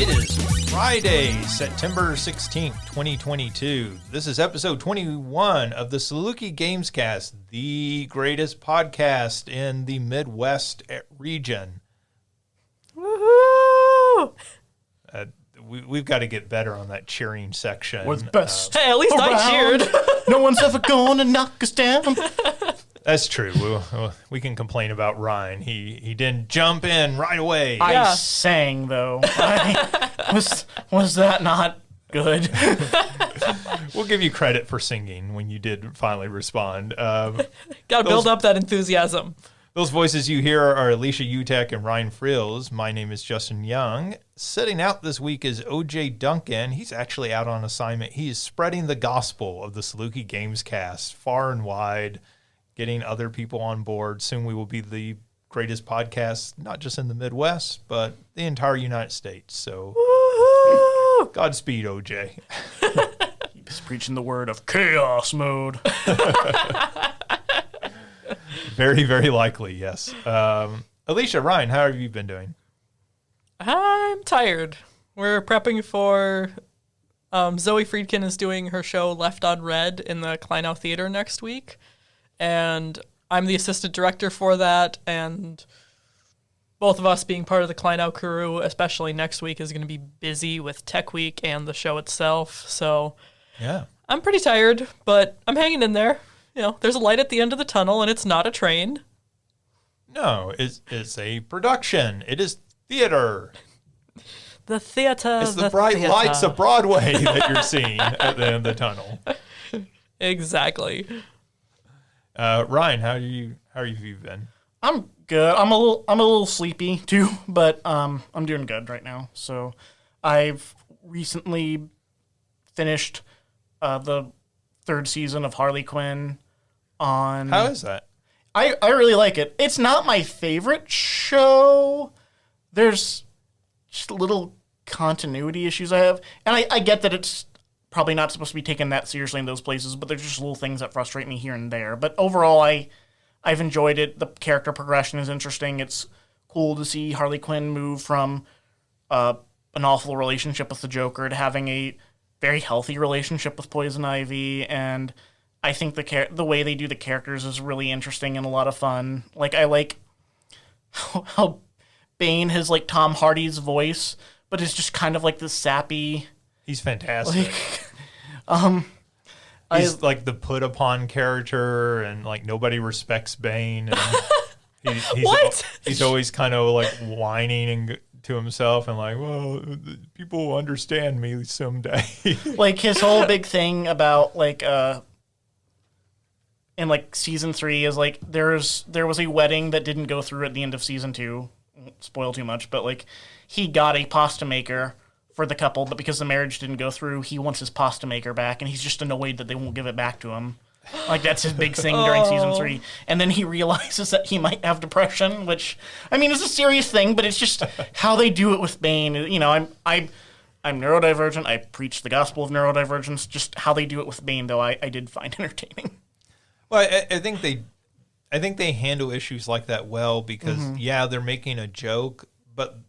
It is Friday, September 16th, 2022. This is episode 21 of the Saluki Gamescast, the greatest podcast in the Midwest region. Woohoo! We've got to get better on that cheering section. What's best? Hey, at least I cheered. No one's ever gonna knock us down. That's true. We can complain about Ryan. He didn't jump in right away. I sang though. Was that not good? We'll give you credit for singing when you did finally respond. Gotta build up that enthusiasm. Those voices you hear are Alicia Utecht and Ryan Freels. My name is Justin Young. Sitting out this week is OJ Duncan. He's actually out on assignment. He is spreading the gospel of the Saluki Gamescast far and wide, getting other people on board. Soon we will be the greatest podcast, not just in the Midwest, but the entire United States. So, Woohoo! Godspeed, OJ. He's preaching the word of chaos mode. Very, very likely, yes. Alicia, Ryan, how have you been doing? I'm tired. We're prepping for Zoe Friedkin is doing her show Left on Red in the Kleinau Theater next week. And I'm the assistant director for that. And both of us being part of the Kleinau crew, especially next week, is going to be busy with Tech Week and the show itself. So Yeah. I'm pretty tired, but I'm hanging in there. You know, there's a light at the end of the tunnel, and it's not a train. No, it's a production. It is theater. The theater. It's the bright theater. lights of Broadway that you're seeing at the end of the tunnel. Exactly. Ryan, how have you been? I'm good. I'm a little sleepy too, but I'm doing good right now. So I've recently finished the third season of Harley Quinn on... How is that? I really like it. It's not my favorite show. There's just little continuity issues I have. And I get that it's probably not supposed to be taken that seriously in those places, but there's just little things that frustrate me here and there. But overall, I've enjoyed it. The character progression is interesting. It's cool to see Harley Quinn move from an awful relationship with the Joker to having a very healthy relationship with Poison Ivy, and I think the way they do the characters is really interesting and a lot of fun. Like, I like how Bane has, like, Tom Hardy's voice, but it's just kind of like this sappy... He's fantastic. Like, He's like the put upon character, and like nobody respects Bane. And he's always kind of like whining and to himself and like, well, people will understand me someday. like his whole big thing about like in like season 3 is like there was a wedding that didn't go through at the end of season 2. Won't spoil too much, but like he got a pasta maker for the couple, but because the marriage didn't go through, he wants his pasta maker back, and he's just annoyed that they won't give it back to him. Like, that's his big thing during season 3. And then he realizes that he might have depression, which, I mean, is a serious thing, but it's just how they do it with Bane. You know, I'm neurodivergent. I preach the gospel of neurodivergence. Just how they do it with Bane, though, I did find entertaining. Well, I think they handle issues like that well because, yeah, they're making a joke, but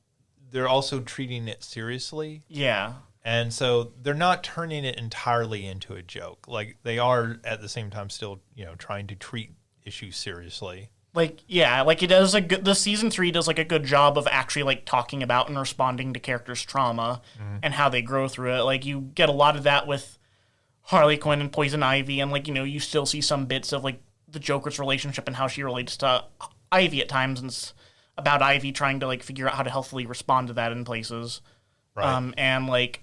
they're also treating it seriously. Yeah. And so they're not turning it entirely into a joke. Like, they are at the same time still, you know, trying to treat issues seriously. Like, yeah, like it does the season 3 does like a good job of actually like talking about and responding to characters' trauma and how they grow through it. Like, you get a lot of that with Harley Quinn and Poison Ivy, and like, you know, you still see some bits of like the Joker's relationship and how she relates to Ivy at times, and it's about Ivy trying to like figure out how to healthily respond to that in places. Right. And like,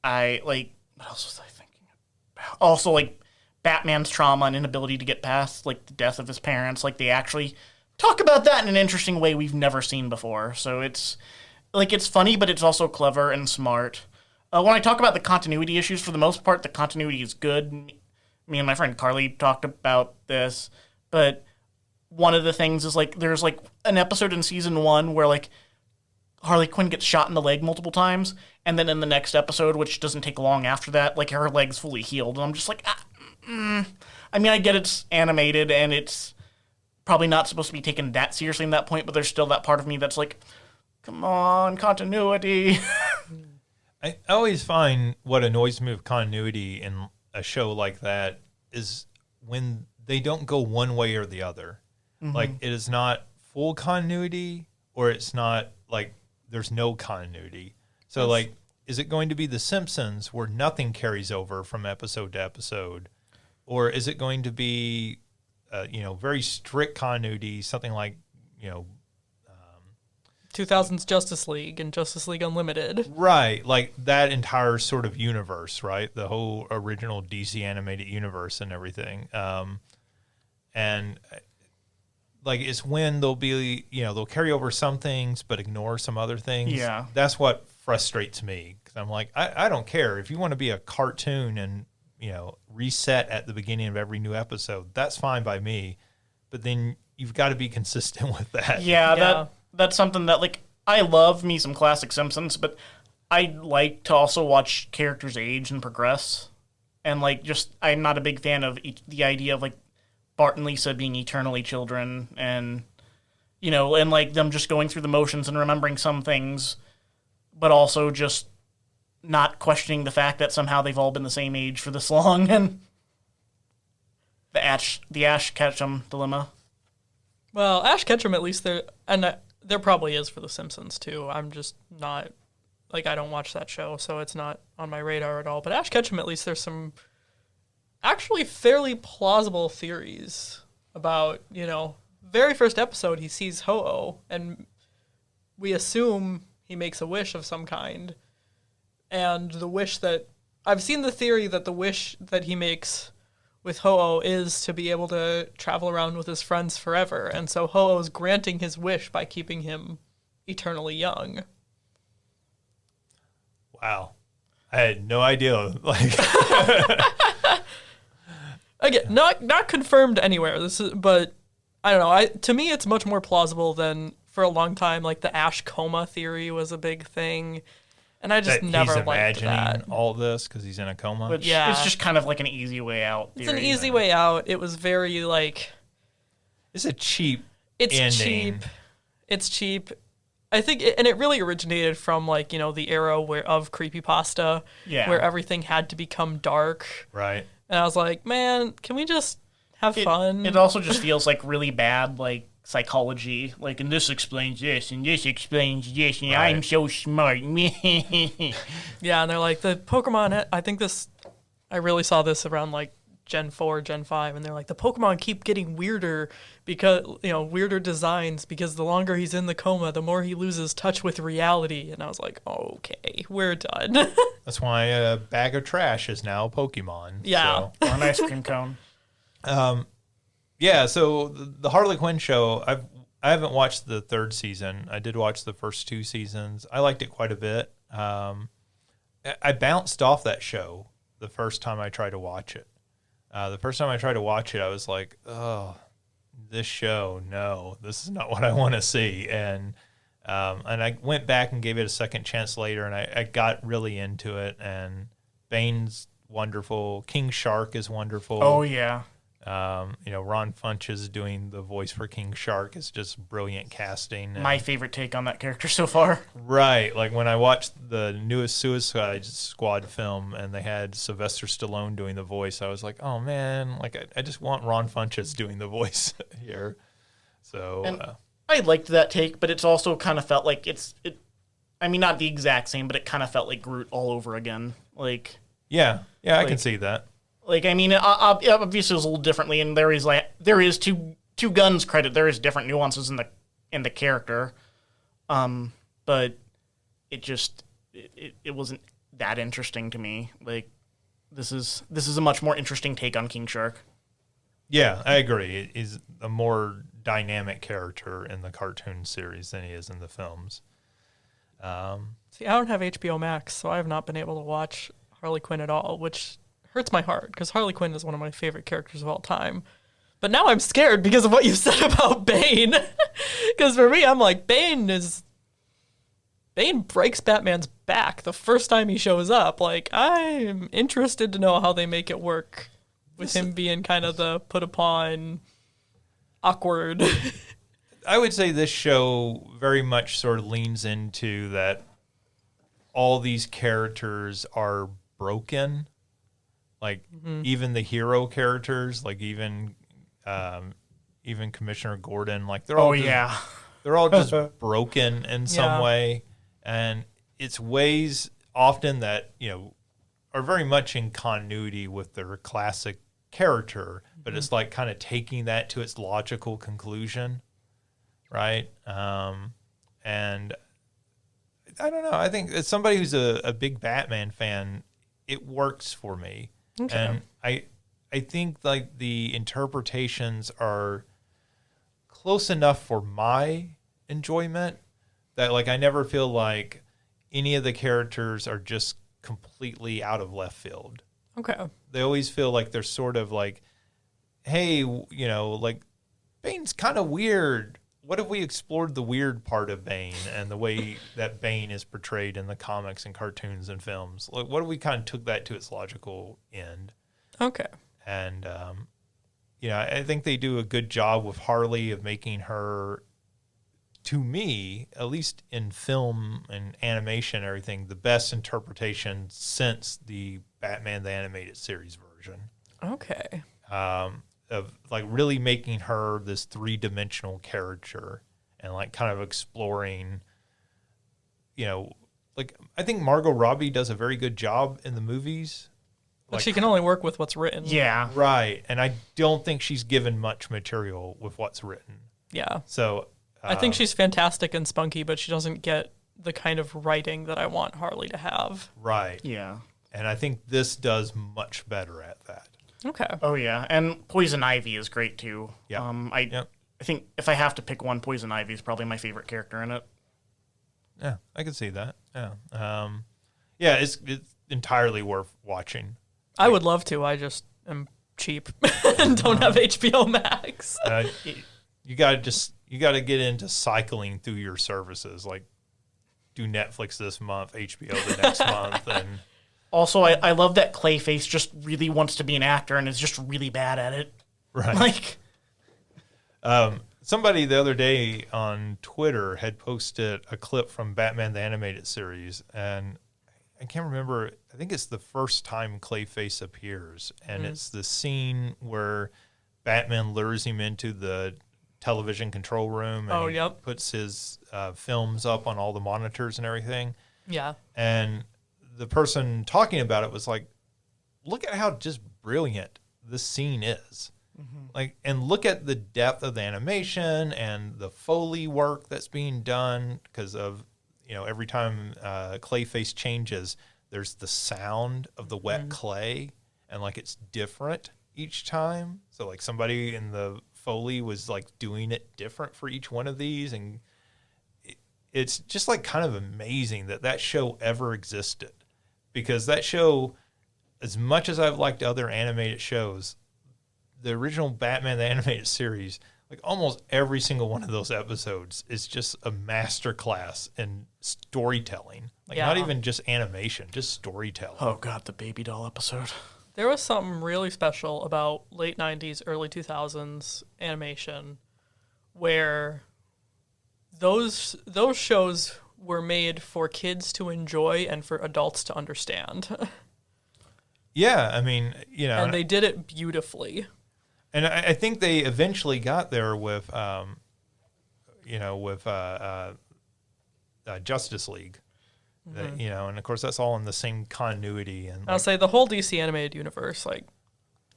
what else was I thinking about? Also, like, Batman's trauma and inability to get past, like, the death of his parents. Like, they actually talk about that in an interesting way we've never seen before. So it's, like, it's funny, but it's also clever and smart. When I talk about the continuity issues, for the most part, the continuity is good. Me and my friend Carly talked about this, but one of the things is, like, there's, like, an episode in season 1 where, like, Harley Quinn gets shot in the leg multiple times, and then in the next episode, which doesn't take long after that, like, her leg's fully healed, and I'm just like, I mean, I get it's animated, and it's probably not supposed to be taken that seriously in that point, but there's still that part of me that's like, Come on, continuity. I always find what annoys me with continuity in a show like that is when they don't go one way or the other. Like, it is not full continuity, or it's not like there's no continuity. So, like, is it going to be The Simpsons where nothing carries over from episode to episode? Or is it going to be, very strict continuity, something like, 2000's Justice League and Justice League Unlimited. Right, like that entire sort of universe, right? The whole original DC animated universe and everything. And like it's when they'll be, they'll carry over some things but ignore some other things. Yeah. That's what frustrates me, because I'm like, I don't care. If you want to be a cartoon and, reset at the beginning of every new episode, that's fine by me. But then you've got to be consistent with that. Yeah. That's something that, like, I love me some classic Simpsons, but I like to also watch characters age and progress. And, like, I'm not a big fan of the idea of, like, Bart and Lisa being eternally children and, and, like, them just going through the motions and remembering some things, but also just not questioning the fact that somehow they've all been the same age for this long. And the Ash Ketchum dilemma. Well, Ash Ketchum, at least there probably is for The Simpsons, too. I'm just not, I don't watch that show, so it's not on my radar at all. But Ash Ketchum, at least there's some actually fairly plausible theories about, very first episode, he sees Ho-Oh, and we assume he makes a wish of some kind. And the wish that, I've seen the theory that the wish that he makes with Ho-Oh is to be able to travel around with his friends forever. And so Ho-Oh's granting his wish by keeping him eternally young. Wow. I had no idea. Again, not confirmed anywhere. But I don't know. To me, it's much more plausible than for a long time. Like the Ash coma theory was a big thing. And I just never liked that. All this because he's in a coma. Which it's just kind of like an easy way out theory. It's an easy way out. It was very it's a cheap ending. It's cheap. I think, and it really originated from the era of creepypasta, where everything had to become dark. Right. And I was like, man, can we just have fun? It also just feels like really bad, psychology, and this explains this, and this explains this, and right. I'm so smart. Yeah, and they're like, the Pokemon, I really saw this around, Gen 4, Gen 5, and they're like, the Pokemon keep getting weirder because, weirder designs, because the longer he's in the coma, the more he loses touch with reality. And I was like, okay, we're done. That's why a bag of trash is now a Pokemon. Yeah. So. Or an ice cream cone. Yeah, so the Harley Quinn show, I haven't watched the third season. I did watch the first two seasons. I liked it quite a bit. I bounced off that show the first time I tried to watch it. The first time I tried to watch it, I was like, oh, this show, no, this is not what I want to see. And I went back and gave it a second chance later, and I got really into it. And Bane's wonderful. King Shark is wonderful. Oh, yeah. Ron Funch is doing the voice for King Shark. It's just brilliant casting. My favorite take on that character so far. Right. Like when I watched the newest Suicide Squad film and they had Sylvester Stallone doing the voice, I was like, oh man, I just want Ron Funches doing the voice here. So I liked that take, but it's also kind of felt like not the exact same, but it kind of felt like Groot all over again. Yeah, I can see that. Obviously it was a little differently, and there is to Gunn's credit, there is different nuances in the character, but it wasn't that interesting to me. This is a much more interesting take on King Shark. Yeah, I agree. He's a more dynamic character in the cartoon series than he is in the films. See, I don't have HBO Max, so I have not been able to watch Harley Quinn at all, which hurts my heart because Harley Quinn is one of my favorite characters of all time. But now I'm scared because of what you said about Bane. Because for me, I'm like, Bane breaks Batman's back the first time he shows up. I'm interested to know how they make it work with him being kind of the put upon awkward. I would say this show very much sort of leans into that all these characters are broken. Like even the hero characters, like even Commissioner Gordon, like they're all they're all just broken in some way. And it's ways often that, are very much in continuity with their classic character, but it's like kind of taking that to its logical conclusion. Right. And I don't know. I think as somebody who's a big Batman fan, it works for me. Okay. And I think like the interpretations are close enough for my enjoyment that like I never feel like any of the characters are just completely out of left field. Okay. They always feel like they're sort of like, hey, like Bane's kind of weird. What if we explored the weird part of Bane and the way that Bane is portrayed in the comics and cartoons and films? Like, what if we kind of took that to its logical end? Okay. And, I think they do a good job with Harley of making her, to me, at least in film and animation and everything, the best interpretation since the Batman the Animated Series version. Okay. Of like really making her this 3-dimensional character and like kind of exploring, like I think Margot Robbie does a very good job in the movies. But she can only work with what's written. Yeah. Right. And I don't think she's given much material with what's written. Yeah. So I think she's fantastic and spunky, but she doesn't get the kind of writing that I want Harley to have. Right. Yeah. And I think this does much better at that. Okay. Oh, yeah. And Poison Ivy is great, too. Yeah. I think if I have to pick one, Poison Ivy is probably my favorite character in it. Yeah, I can see that. Yeah. It's entirely worth watching. I would love to. I just am cheap and don't have HBO Max. You got to get into cycling through your services. Like, do Netflix this month, HBO the next month, and... Also, I love that Clayface just really wants to be an actor and is just really bad at it. Right. Like, somebody the other day on Twitter had posted a clip from Batman the Animated Series, and I can't remember. I think it's the first time Clayface appears, and it's the scene where Batman lures him into the television control room and puts his films up on all the monitors and everything. Yeah. And the person talking about it was like, look at how just brilliant this scene is. Like, and look at the depth of the animation and the Foley work that's being done because of, every time Clayface changes, there's the sound of the wet clay and like it's different each time. So like somebody in the Foley was like doing it different for each one of these. And it's just like kind of amazing that show ever existed. Because that show, as much as I've liked other animated shows, the original Batman the Animated Series, like almost every single one of those episodes is just a masterclass in storytelling. Like not even just animation, just storytelling. Oh, God, the baby doll episode. There was something really special about late 90s, early 2000s animation where those shows were made for kids to enjoy and for adults to understand. Yeah, I mean, and they did it beautifully. And I think they eventually got there with, Justice League. That, and of course that's all in the same continuity. And I'll say the whole DC animated universe, like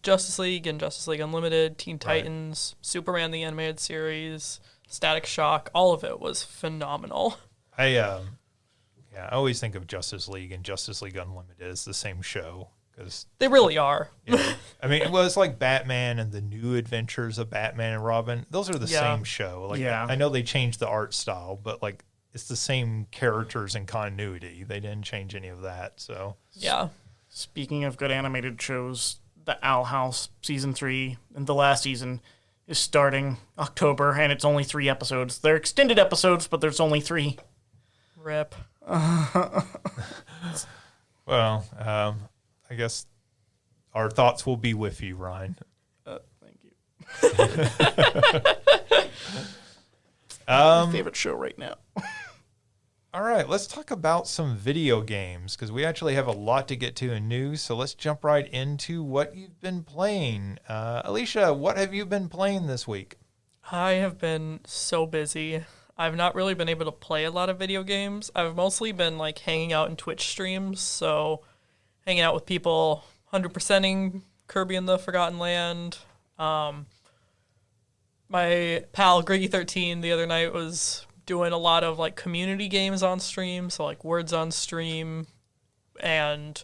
Justice League and Justice League Unlimited, Teen Titans, Superman the Animated Series, Static Shock, all of it was phenomenal. I always think of Justice League and Justice League Unlimited as the same show because they really are. I mean, it was like Batman and the New Adventures of Batman and Robin. Those are the same show. Like, I know they changed the art style, but like it's the same characters and continuity. They didn't change any of that. So yeah. Speaking of good animated shows, the Owl House season 3 and the last season is starting October, and it's only 3 episodes. They're extended episodes, but there's only 3. Rip. Well, I guess our thoughts will be with you, Ryan. Thank you. My favorite show right now. All right, let's talk about some video games because we actually have a lot to get to in news. So let's jump right into what you've been playing. Alicia, what have you been playing this week? I have been so busy. I've not really been able to play a lot of video games. I've mostly been like hanging out in Twitch streams, so hanging out with people, 100%ing Kirby in the Forgotten Land. My pal Griggy13 the other night was doing a lot of like community games on stream, so like Words on Stream, and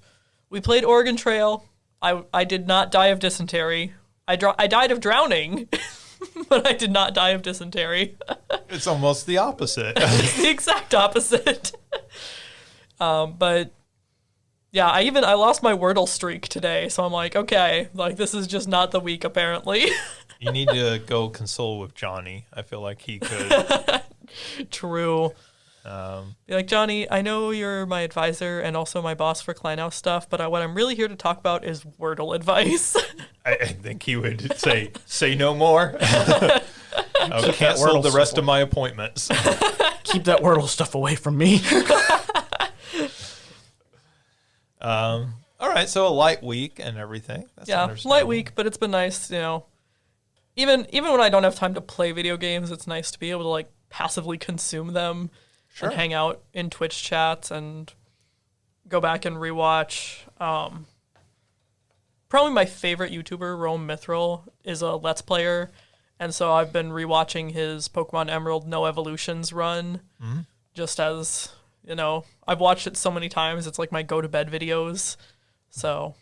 we played Oregon Trail. I did not die of dysentery. I died of drowning, but I did not die of dysentery. It's almost the opposite. It's the exact opposite. But yeah, I lost my Wordle streak today, so I'm like, okay, like this is just not the week apparently. You need to go console with Johnny. I feel like he could. True. Be like, Johnny, I know you're my advisor and also my boss for Kleinhouse stuff, but what I'm really here to talk about is Wordle advice. I think he would say no more. I'll cancel the rest of my appointments. Keep that Wordle stuff away from me. All right, so a light week and everything. That's Yeah, light week, but it's been nice, you know. Even when I don't have time to play video games, it's nice to be able to like passively consume them and hang out in Twitch chats and go back and rewatch. Probably my favorite YouTuber, Rome Mithril, is a Let's Player, and so I've been rewatching his Pokemon Emerald No Evolutions run, just as, you know, I've watched it so many times, it's like my go-to-bed videos. So,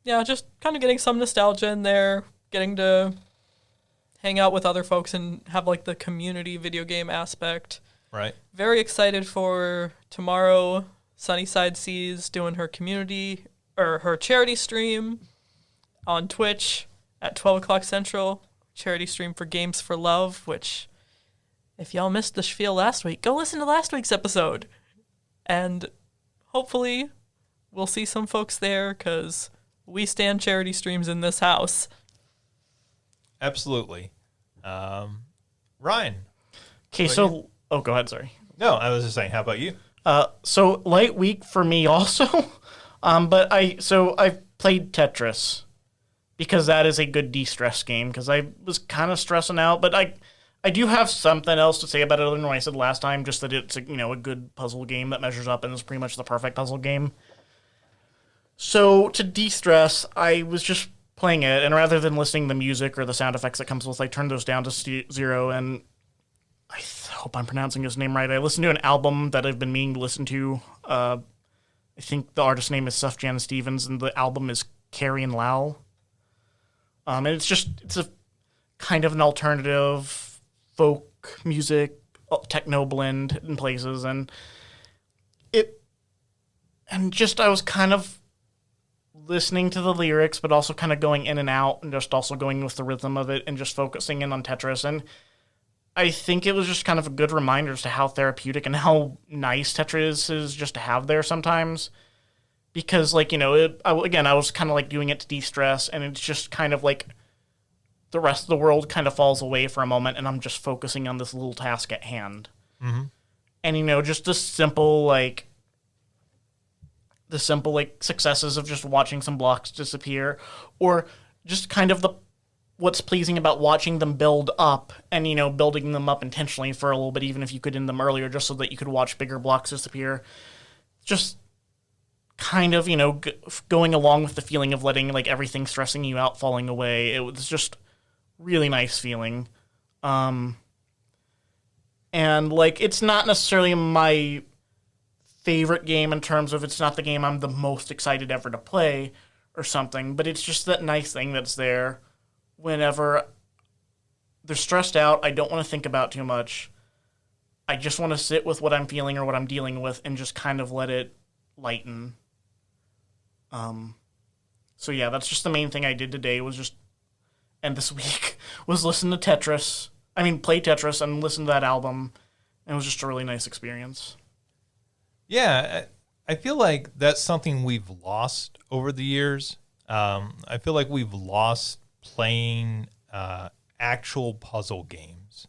yeah, just kind of getting some nostalgia in there, getting to hang out with other folks and have like the community video game aspect. Right. Very excited for tomorrow. Sunnyside Seas doing her community or her charity stream on Twitch at 12 o'clock Central. Charity stream for Games for Love, which if y'all missed the spiel last week, go listen to last week's episode. And hopefully we'll see some folks there because we stand charity streams in this house. Absolutely. Ryan. Okay, so... Oh, go ahead, sorry. No, I was just saying, how about you? So light week for me also. But I've played Tetris because that is a good de-stress game because I was kind of stressing out, but I do have something else to say about it other than what I said last time, just that it's a good puzzle game that measures up and is pretty much the perfect puzzle game. So to de-stress, I was just playing it, and rather than listening to the music or the sound effects that comes with, I turned those down to zero, and I hope I'm pronouncing his name right. I listened to an album that I've been meaning to listen to. I think the artist's name is Sufjan Stevens, and the album is Carrie and Lau. And it's a kind of an alternative folk music, techno blend in places, I was kind of listening to the lyrics, but also kind of going in and out, and just also going with the rhythm of it, and just focusing in on Tetris. And I think it was just kind of a good reminder as to how therapeutic and how nice Tetris is just to have there sometimes. Because, like, I was kind of like doing it to de-stress, and it's just kind of like the rest of the world kind of falls away for a moment, and I'm just focusing on this little task at hand. Mm-hmm. And, just the simple successes of just watching some blocks disappear, or just kind of what's pleasing about watching them build up and, building them up intentionally for a little bit, even if you could end them earlier, just so that you could watch bigger blocks disappear. Just kind of, going along with the feeling of letting, like, everything stressing you out falling away. It was just really nice feeling. And, like, it's not necessarily my favorite game in terms of it's not the game I'm the most excited ever to play or something, but it's just that nice thing that's there whenever they're stressed out. I don't want to think about too much. I just want to sit with what I'm feeling or what I'm dealing with and just kind of let it lighten. So yeah, that's just the main thing I did today and this week was listen to Tetris. Play Tetris and listen to that album. And it was just a really nice experience. Yeah, I feel like that's something we've lost over the years. I feel like we've lost playing actual puzzle games.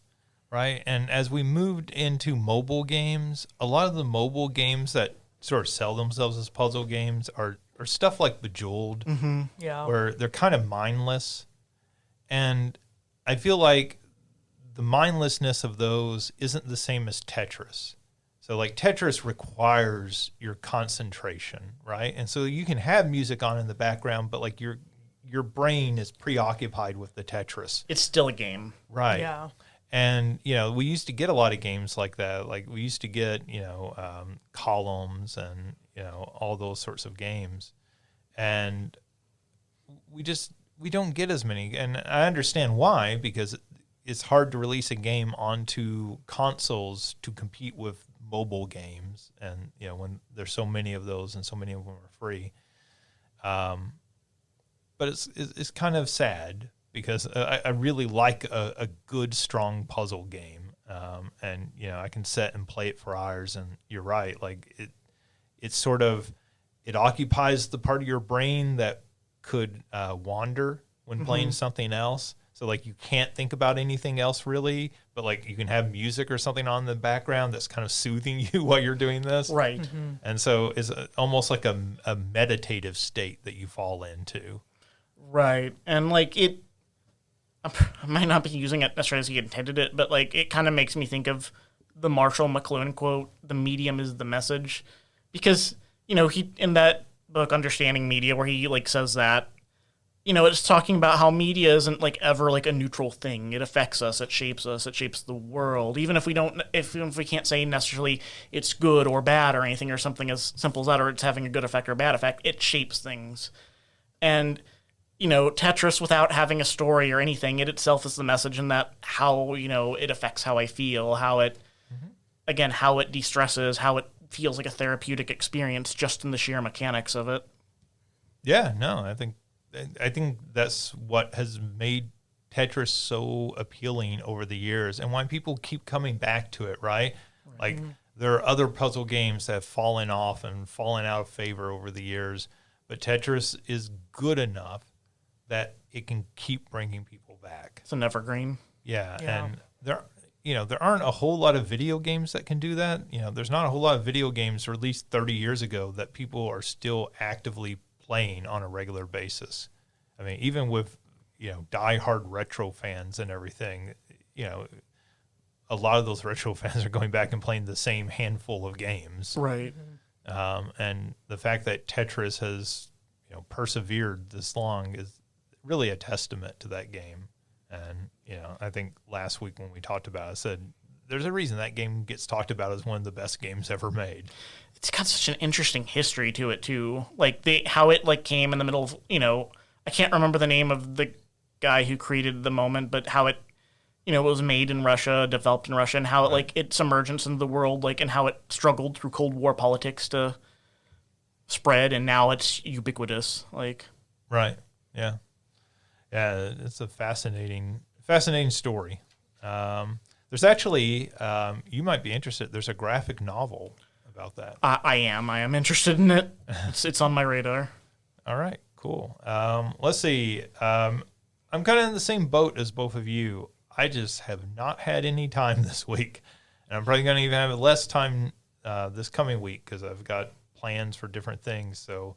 right? And as we moved into mobile games, a lot of the mobile games that sort of sell themselves as puzzle games are stuff like Bejeweled, Yeah. where they're kind of mindless. And I feel like the mindlessness of those isn't the same as Tetris. So like Tetris requires your concentration, right? And so you can have music on in the background, but like your brain is preoccupied with the Tetris. It's still a game. Right. Yeah. And, we used to get a lot of games like that. Like we used to get, Columns and, all those sorts of games. And we don't get as many. And I understand why, because it's hard to release a game onto consoles to compete with mobile games. And, when there's so many of those and so many of them are free. But it's kind of sad because I really like a good, strong puzzle game. And, I can sit and play it for hours. And you're right. Like it's sort of, it occupies the part of your brain that could wander when playing something else. So like you can't think about anything else really, but like you can have music or something on in the background that's kind of soothing you while you're doing this. Right. And so it's almost like a meditative state that you fall into. Right. And like I might not be using it necessarily as he intended it, but like it kind of makes me think of the Marshall McLuhan quote, "The medium is the message." Because, he in that book Understanding Media where he like says that, it's talking about how media isn't like ever like a neutral thing. It affects us, it shapes the world. Even if we can't say necessarily it's good or bad or anything or something as simple as that, or it's having a good effect or a bad effect, it shapes things. And Tetris, without having a story or anything, it itself is the message in that how, it affects how I feel, how it, again, how it de-stresses, how it feels like a therapeutic experience just in the sheer mechanics of it. Yeah, no, I think that's what has made Tetris so appealing over the years and why people keep coming back to it, right? Like there are other puzzle games that have fallen off and fallen out of favor over the years, but Tetris is good enough that it can keep bringing people back. It's an evergreen. Yeah. And there aren't a whole lot of video games that can do that. There's not a whole lot of video games released 30 years ago that people are still actively playing on a regular basis. I mean, even with, diehard retro fans and everything, a lot of those retro fans are going back and playing the same handful of games. Right. And the fact that Tetris has, persevered this long is really a testament to that game. And, I think last week when we talked about it, I said, there's a reason that game gets talked about as one of the best games ever made. It's got such an interesting history to it, too. Like, how it, like, came in the middle of, I can't remember the name of the guy who created the moment, but how it, it was made in Russia, developed in Russia, and how it, like, its emergence into the world, like, and how it struggled through Cold War politics to spread, and now it's ubiquitous, like. Right, yeah. Yeah, it's a fascinating story. There's actually, you might be interested, there's a graphic novel about that. I am interested in it. It's on my radar. All right, cool. Let's see. I'm kind of in the same boat as both of you. I just have not had any time this week. And I'm probably going to even have less time this coming week because I've got plans for different things. So,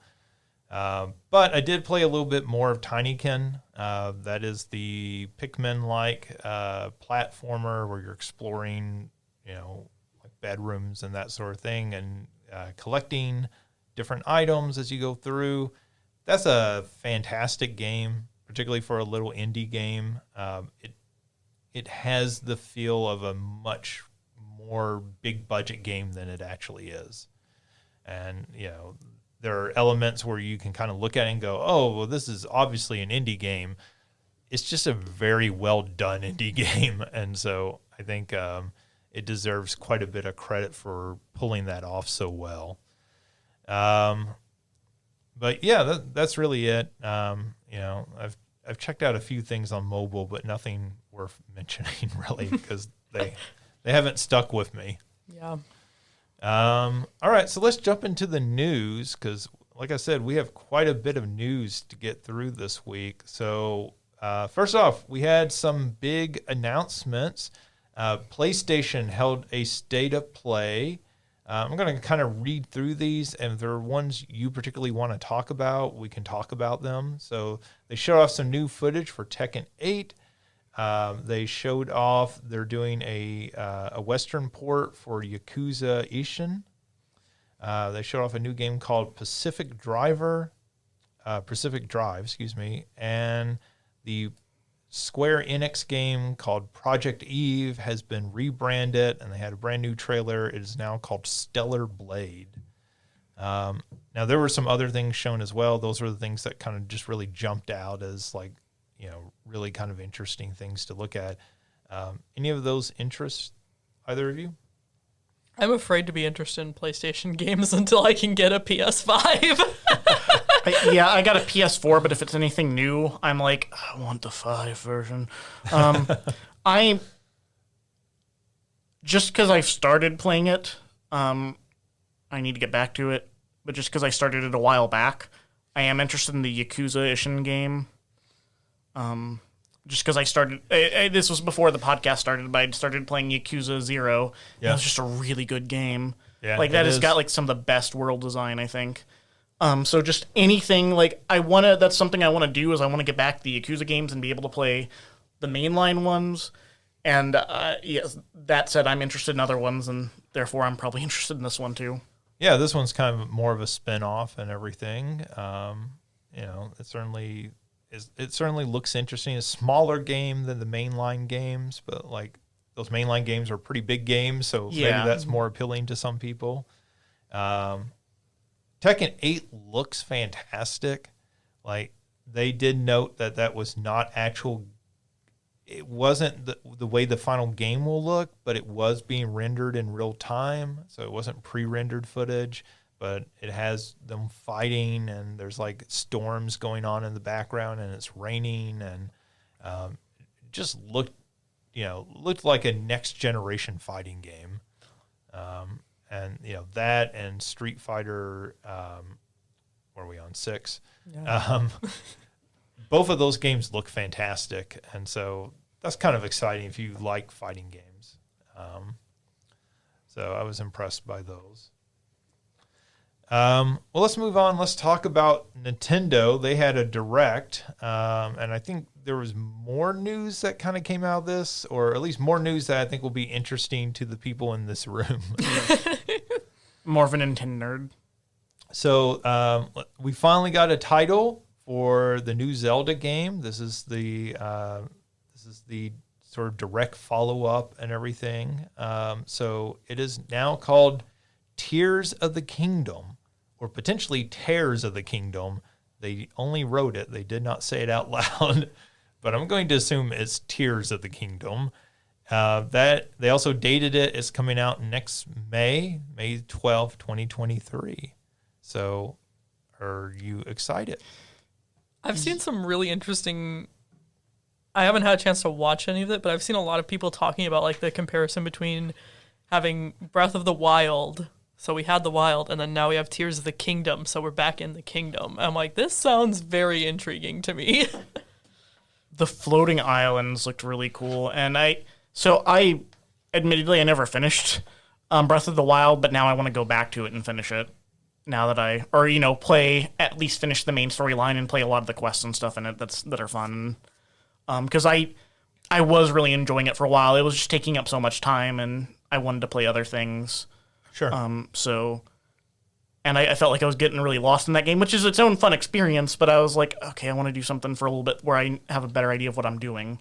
but I did play a little bit more of Tinykin. That is the Pikmin-like platformer where you're exploring, like bedrooms and that sort of thing, and collecting different items as you go through. That's a fantastic game, particularly for a little indie game. It has the feel of a much more big budget game than it actually is. And, there are elements where you can kind of look at it and go, oh, well, this is obviously an indie game. It's just a very well done indie game. And so I think it deserves quite a bit of credit for pulling that off so well. But yeah, that's really it. I've checked out a few things on mobile, but nothing worth mentioning really because they haven't stuck with me. Yeah. All right, so let's jump into the news because, like I said, we have quite a bit of news to get through this week. So first off, we had some big announcements PlayStation held a state of play. I'm going to kind of read through these, and if there are ones you particularly want to talk about, we can talk about them. So they showed off some new footage for Tekken 8. They showed off they're doing a Western port for Yakuza Ishin. They showed off a new game called Pacific Drive, and the Square Enix game called Project Eve has been rebranded, and they had a brand new trailer. It is now called Stellar Blade. Now, there were some other things shown as well. Those were the things that kind of just really jumped out as, like, you know, really kind of interesting things to look at. Any of those interest either of you? I'm afraid to be interested in PlayStation games until I can get a PS5. I got a PS4, but if it's anything new, I'm like, I want the 5 version. I just because I've started playing it, I need to get back to it. But just because I started it a while back, I am interested in the Yakuza Ishin game. Just because I started, this was before the podcast started, but I started playing Yakuza 0. Yeah. It was just a really good game. Yeah, like that has got like some of the best world design, I think. So just anything like that's something I want to do is I want to get back to the Yakuza games and be able to play the mainline ones. And yes, that said, I'm interested in other ones, and therefore I'm probably interested in this one too. Yeah, this one's kind of more of a spin-off and everything. You know, it certainly looks interesting. It's a smaller game than the mainline games, but like those mainline games are pretty big games, so maybe that's more appealing to some people. Tekken 8 looks fantastic. Like, they did note that was not actual. It wasn't the way the final game will look, but it was being rendered in real time. So it wasn't pre-rendered footage, but it has them fighting, and there's like storms going on in the background, and it's raining, and just looked like a next generation fighting game. And you know that and Street Fighter, what are we on 6? Yeah. Both of those games look fantastic, and so that's kind of exciting if you like fighting games. So I was impressed by those. Well, let's move on. Let's talk about Nintendo. They had a Direct, and I think there was more news that kind of came out of this, or at least more news that I think will be interesting to the people in this room. More of a Nintendo nerd. So we finally got a title for the new Zelda game. This is the sort of direct follow-up and everything. So it is now called Tears of the Kingdom, or potentially Tears of the Kingdom. They only wrote it. They did not say it out loud, but I'm going to assume it's Tears of the Kingdom. That they also dated it. It's coming out next May 12th, 2023. So are you excited? I've seen some really interesting. I haven't had a chance to watch any of it, but I've seen a lot of people talking about like the comparison between having Breath of the Wild. So we had the Wild, and then now we have Tears of the Kingdom. So we're back in the Kingdom. I'm like, this sounds very intriguing to me. The floating islands looked really cool, and I admittedly I never finished Breath of the Wild, but now I want to go back to it and finish it. Now that at least finish the main storyline and play a lot of the quests and stuff in it that are fun. Because I was really enjoying it for a while. It was just taking up so much time, and I wanted to play other things. Sure. And I felt like I was getting really lost in that game, which is its own fun experience. But I was like, okay, I want to do something for a little bit where I have a better idea of what I'm doing.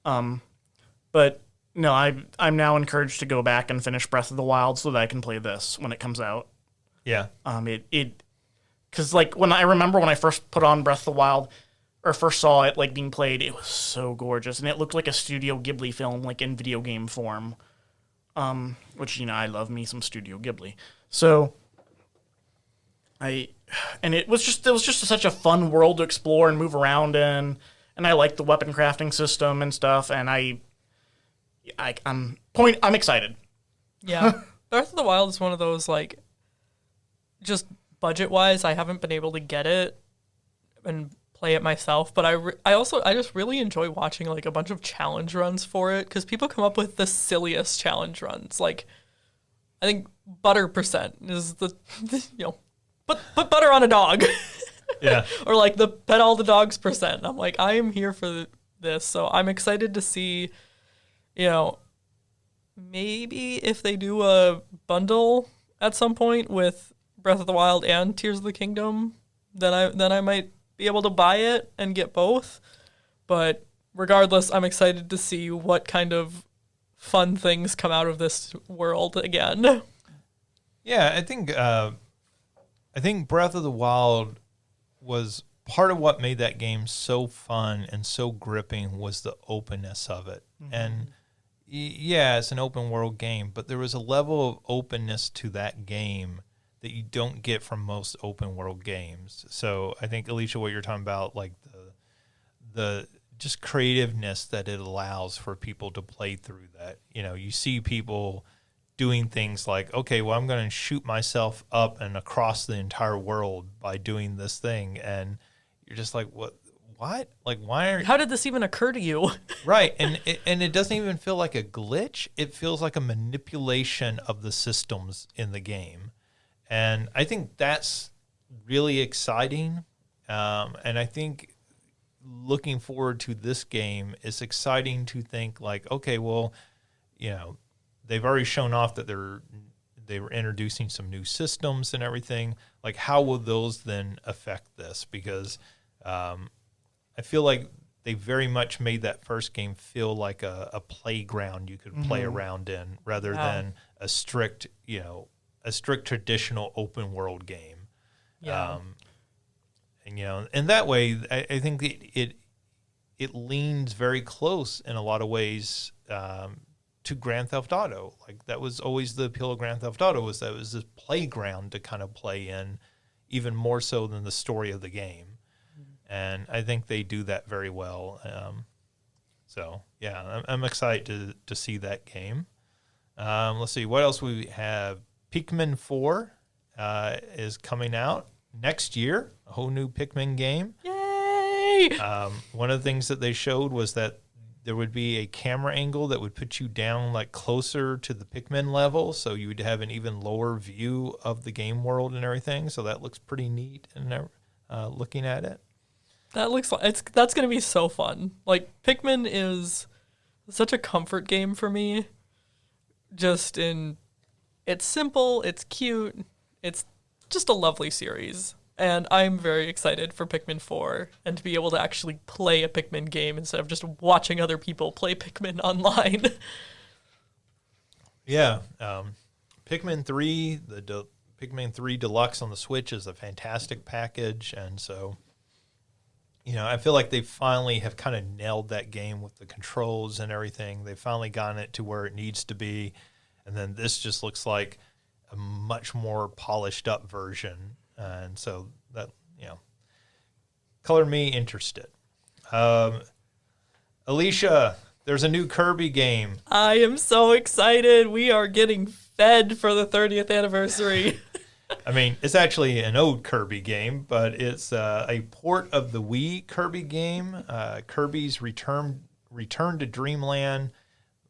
But no, I'm now encouraged to go back and finish Breath of the Wild so that I can play this when it comes out. Yeah. Because like when I first put on Breath of the Wild, or first saw it like being played, it was so gorgeous, and it looked like a Studio Ghibli film, like in video game form. Which I love me some Studio Ghibli. So it was just such a fun world to explore and move around in, and I like the weapon crafting system and stuff, and I'm excited. Yeah. Breath of the Wild is one of those, like, just budget-wise, I haven't been able to get it and play it myself, but I just really enjoy watching like a bunch of challenge runs for it because people come up with the silliest challenge runs. Like I think butter percent is the put butter on a dog. Yeah. Or like the pet all the dogs percent. I'm like, I am here for this. So I'm excited to see, maybe if they do a bundle at some point with Breath of the Wild and Tears of the Kingdom, then I might be able to buy it and get both. But regardless, I'm excited to see what kind of fun things come out of this world again. Yeah, I think Breath of the Wild was part of what made that game so fun and so gripping was the openness of it. Mm-hmm. And yeah, it's an open world game, but there was a level of openness to that game that you don't get from most open world games. So I think, Alicia, what you're talking about, like the just creativeness that it allows for people to play through that. You see people doing things like, okay, well, I'm going to shoot myself up and across the entire world by doing this thing. And you're just like, what? Like, how did this even occur to you? Right. And it doesn't even feel like a glitch. It feels like a manipulation of the systems in the game. And I think that's really exciting. And I think looking forward to this game, it's exciting to think like, okay, well, they've already shown off that they were introducing some new systems and everything. Like, how will those then affect this? Because I feel like they very much made that first game feel like a playground you could play around in, rather than a strict traditional open world game. Yeah. And that way, I think it leans very close in a lot of ways to Grand Theft Auto. Like, that was always the appeal of Grand Theft Auto, was that it was this playground to kind of play in, even more so than the story of the game. And I think they do that very well. So yeah, I'm excited to see that game. Let's see what else we have. Pikmin 4 is coming out next year. A whole new Pikmin game. Yay! One of the things that they showed was that there would be a camera angle that would put you down like closer to the Pikmin level, so you would have an even lower view of the game world and everything. So that looks pretty neat. And looking at it. That looks like that's going to be so fun. Like, Pikmin is such a comfort game for me. It's simple, it's cute, it's just a lovely series. And I'm very excited for Pikmin 4 and to be able to actually play a Pikmin game instead of just watching other people play Pikmin online. Yeah. Pikmin 3, Pikmin 3 Deluxe on the Switch is a fantastic package. And so, I feel like they finally have kind of nailed that game with the controls and everything. They've finally gotten it to where it needs to be. And then this just looks like a much more polished up version. And so that, colored me interested. Alicia, there's a new Kirby game. I am so excited. We are getting fed for the 30th anniversary. I mean, it's actually an old Kirby game, but it's a port of the Wii Kirby game, Kirby's Return to Dreamland,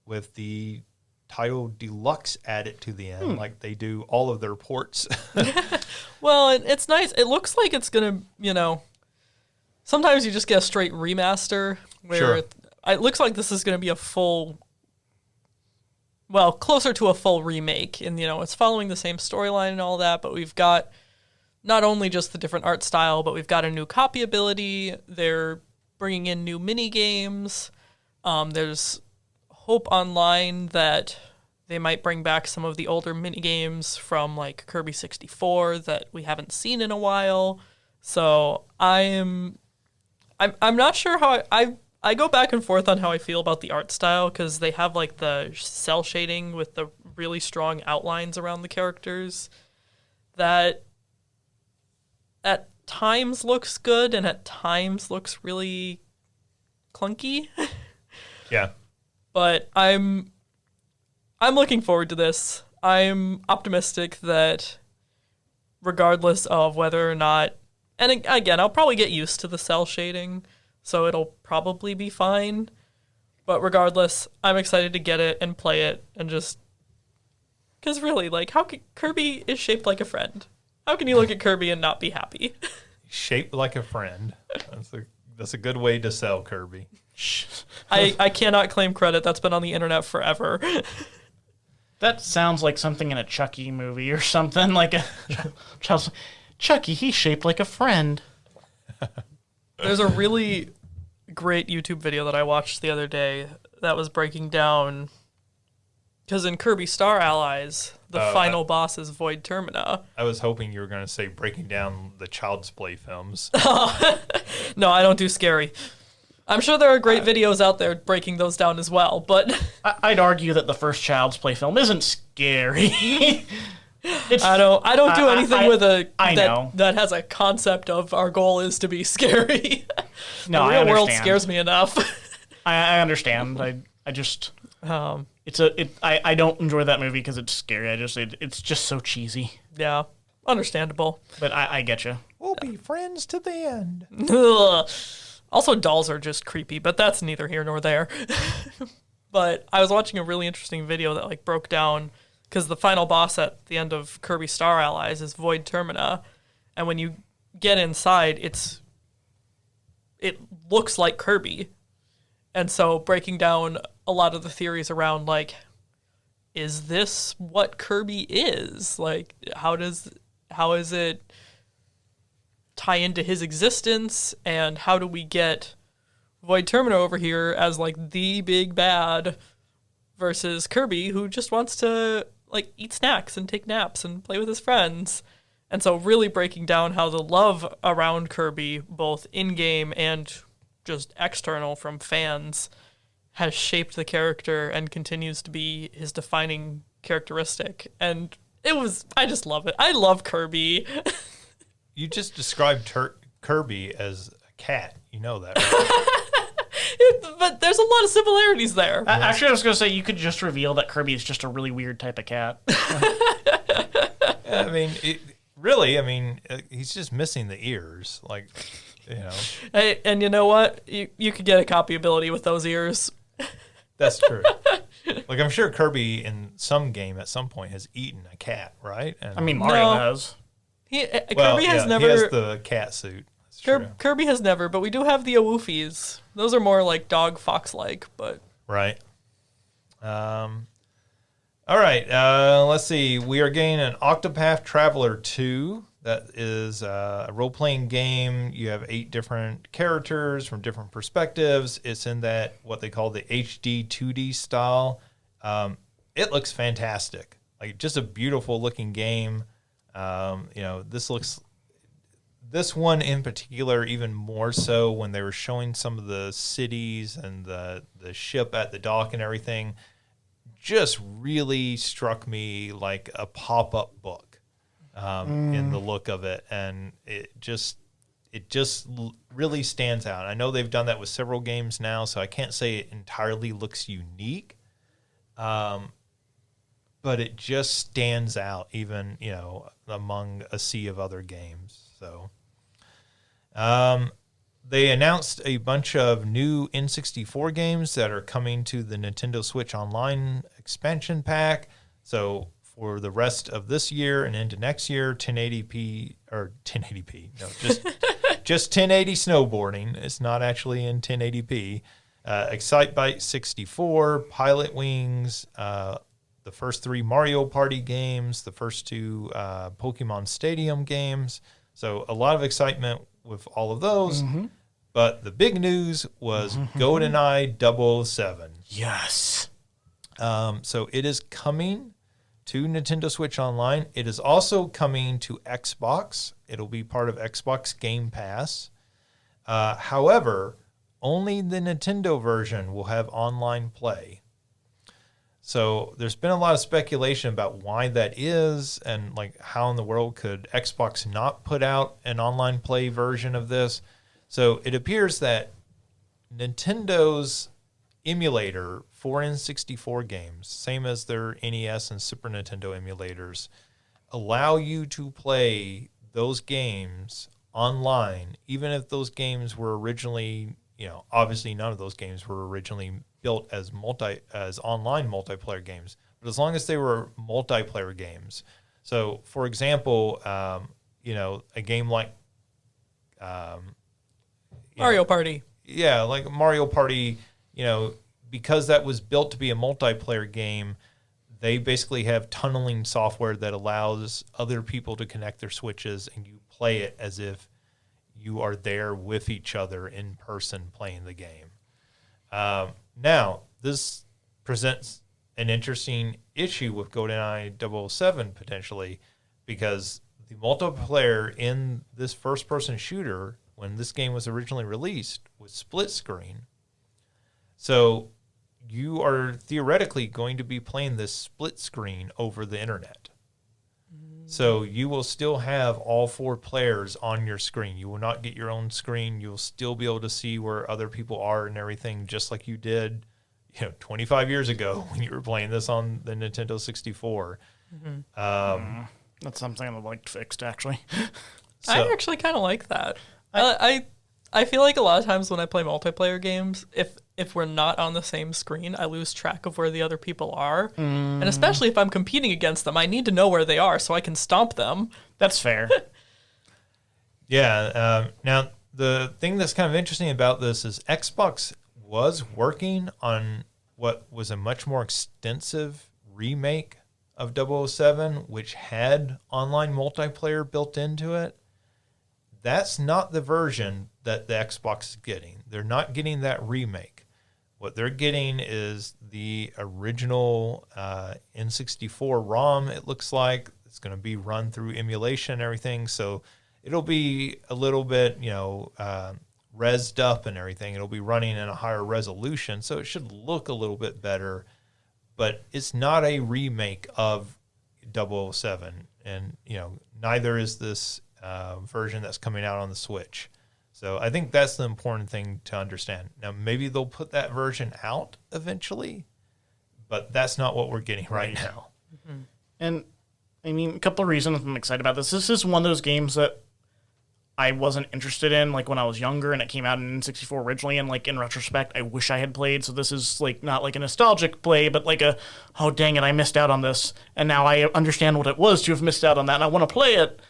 with the title Deluxe added to the end, like they do all of their ports. Well, it's nice. It looks like it's going to, sometimes you just get a straight remaster where it looks like this is going to be a full, closer to a full remake. And, it's following the same storyline and all that, but we've got not only just the different art style, but we've got a new copy ability. They're bringing in new mini games. There's hope online that they might bring back some of the older mini games from like Kirby 64 that we haven't seen in a while. So I'm not sure how I go back and forth on how I feel about the art style, because they have like the cell shading with the really strong outlines around the characters that at times looks good and at times looks really clunky. Yeah. But I'm looking forward to this. I'm optimistic that regardless of whether or not And again, I'll probably get used to the cell shading, so it'll probably be fine. But regardless, I'm excited to get it and play it and just... Because really, like, Kirby is shaped like a friend. How can you look at Kirby and not be happy? Shaped like a friend. That's a good way to sell Kirby. I cannot claim credit. That's been on the internet forever. That sounds like something in a Chucky movie or something. Like a Chucky, he's shaped like a friend. There's a really great YouTube video that I watched the other day that was breaking down... Because in Kirby Star Allies, the final boss is Void Termina. I was hoping you were going to say breaking down the Child's Play films. No, I don't do scary. I'm sure there are great videos out there breaking those down as well, but... I'd argue that the first Child's Play film isn't scary. I don't do anything with know. that has a concept of our goal is to be scary. No, the I real world understand. scares me enough. I understand. I just... I don't enjoy that movie because it's scary. It's just so cheesy. Yeah, understandable. But I get you. We'll be friends to the end. Also, dolls are just creepy, but that's neither here nor there. But I was watching a really interesting video that like broke down because the final boss at the end of Kirby Star Allies is Void Termina, and when you get inside, it looks like Kirby. And so breaking down a lot of the theories around, like, is this what Kirby is? Like, how is it tie into his existence? And how do we get Void Termina over here as, like, the big bad versus Kirby, who just wants to, like, eat snacks and take naps and play with his friends? And so really breaking down how the love around Kirby, both in-game and just external from fans, has shaped the character and continues to be his defining characteristic. And I just love it. I love Kirby. You just described Kirby as a cat. You know that, right? But there's a lot of similarities there. Actually, I was going to say, you could just reveal that Kirby is just a really weird type of cat. I mean, he's just missing the ears. Like, you know. Hey, and you know what? You could get a copy ability with those ears. That's true. Like, I'm sure Kirby in some game at some point has eaten a cat, right? And, I mean, Mario has. Kirby has never. He has the cat suit. That's true. Kirby has never, but we do have the Awoofies. Those are more like dog fox-like, but... Right. All right. Let's see. We are getting an Octopath Traveler 2. That is a role-playing game. You have 8 different characters from different perspectives. It's in that, what they call the HD 2D style. It looks fantastic. Like, just a beautiful-looking game. This one in particular, even more so when they were showing some of the cities and the ship at the dock and everything, just really struck me like a pop-up book. In the look of it, and it just really stands out. I know they've done that with several games now, so I can't say it entirely looks unique, but it just stands out, even among a sea of other games. So, they announced a bunch of new N64 games that are coming to the Nintendo Switch Online expansion pack. So, for the rest of this year and into next year, 1080p, just 1080 snowboarding. It's not actually in 1080p. Excitebike 64, Pilot Wings, the first 3 Mario Party games, the first 2 Pokemon Stadium games. So a lot of excitement with all of those. Mm-hmm. But the big news was GoldenEye 007. Yes. So it is coming to Nintendo Switch Online. It is also coming to Xbox. It'll be part of Xbox Game Pass. However, only the Nintendo version will have online play. So there's been a lot of speculation about why that is and like how in the world could Xbox not put out an online play version of this. So it appears that Nintendo's emulator for N64 games, same as their NES and Super Nintendo emulators, allow you to play those games online, even if those games were originally, obviously none of those games were originally built as online multiplayer games, but as long as they were multiplayer games. So, for example, a game like Mario Party. Yeah, like Mario Party, because that was built to be a multiplayer game, they basically have tunneling software that allows other people to connect their Switches and you play it as if you are there with each other in person playing the game. Now, this presents an interesting issue with GoldenEye 007 potentially, because the multiplayer in this first-person shooter, when this game was originally released, was split screen. So you are theoretically going to be playing this split screen over the internet. So you will still have all 4 players on your screen. You will not get your own screen. You'll still be able to see where other people are and everything, just like you did, 25 years ago when you were playing this on the Nintendo 64. That's something I'd like fixed, actually. I actually kind of like that. I feel like a lot of times when I play multiplayer games, if we're not on the same screen, I lose track of where the other people are. And especially if I'm competing against them, I need to know where they are so I can stomp them. That's fair. Yeah. Now, the thing that's kind of interesting about this is Xbox was working on what was a much more extensive remake of 007, which had online multiplayer built into it. That's not the version that the Xbox is getting. They're not getting that remake. What they're getting is the original N64 ROM, it looks like. It's going to be run through emulation and everything. So it'll be a little bit, rezzed up and everything. It'll be running in a higher resolution. So it should look a little bit better. But it's not a remake of 007. And, neither is this version that's coming out on the Switch. So I think that's the important thing to understand. Now, maybe they'll put that version out eventually, but that's not what we're getting right now. Mm-hmm. And, I mean, a couple of reasons I'm excited about this. This is one of those games that I wasn't interested in, like, when I was younger, and it came out in N64 originally, and, like, in retrospect, I wish I had played. So this is, like, not like a nostalgic play, but like oh, dang it, I missed out on this. And now I understand what it was to have missed out on that, and I want to play it.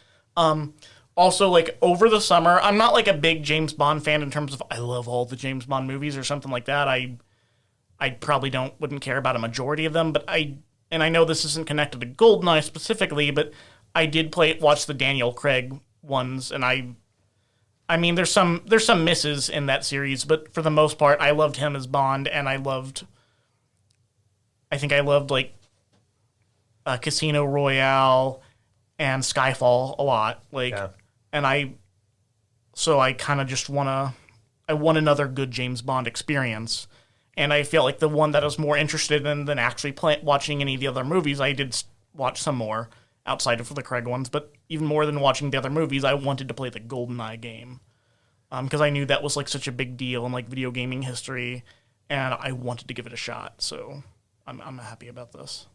Also, like, over the summer, I'm not, like, a big James Bond fan in terms of I love all the James Bond movies or something like that. I probably wouldn't care about a majority of them, but I know this isn't connected to GoldenEye specifically, but I did watch the Daniel Craig ones, and I mean, there's some misses in that series, but for the most part, I loved him as Bond, and I think I loved, like, Casino Royale and Skyfall a lot. Like, yeah. And I kind of just want another good James Bond experience. And I feel like the one that I was more interested in than actually watching any of the other movies, I did watch some more outside of the Craig ones, but even more than watching the other movies, I wanted to play the GoldenEye game. Because I knew that was, like, such a big deal in, like, video gaming history, and I wanted to give it a shot. So I'm happy about this.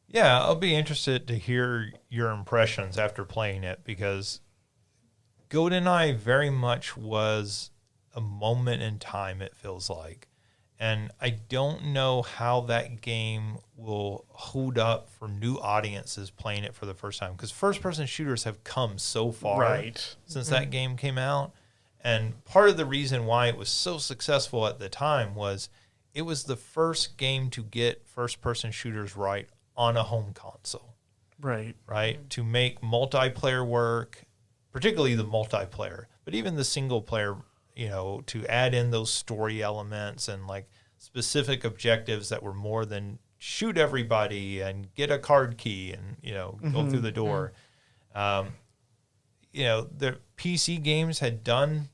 Yeah, I'll be interested to hear your impressions after playing it, because GoldenEye very much was a moment in time, it feels like. And I don't know how that game will hold up for new audiences playing it for the first time, because first-person shooters have come so far since that game came out. And part of the reason why it was so successful at the time was it was the first game to get first-person shooters right on a home console. Right? To make multiplayer work, particularly the multiplayer, but even the single player, to add in those story elements and, like, specific objectives that were more than shoot everybody and get a card key and, go through the door. The PC games had done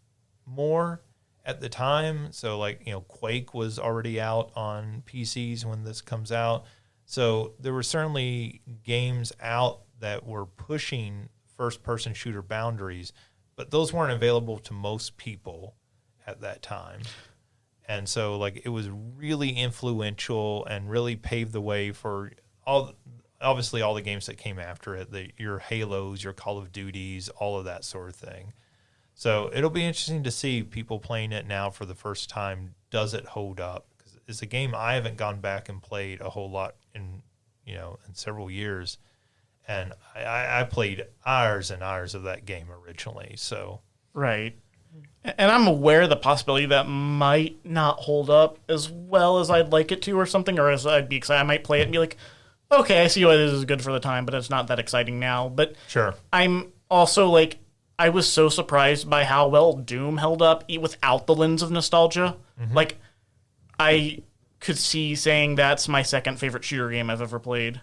more at the time. So, like, Quake was already out on PCs when this comes out. So there were certainly games out that were pushing first-person shooter boundaries, but those weren't available to most people at that time. And so, like, it was really influential and really paved the way for obviously all the games that came after it, your Halos, your Call of Duties, all of that sort of thing. So it'll be interesting to see people playing it now for the first time. Does it hold up? Because it's a game I haven't gone back and played a whole lot in several years. And I played hours and hours of that game originally. So Right. And I'm aware of the possibility that might not hold up as well as I'd like it to or something, or as I'd be excited. I might play it and be like, okay, I see why this is good for the time, but it's not that exciting now. But sure. I'm also like, I was so surprised by how well Doom held up without the lens of nostalgia. Mm-hmm. Like, I could see saying that's my second favorite shooter game I've ever played.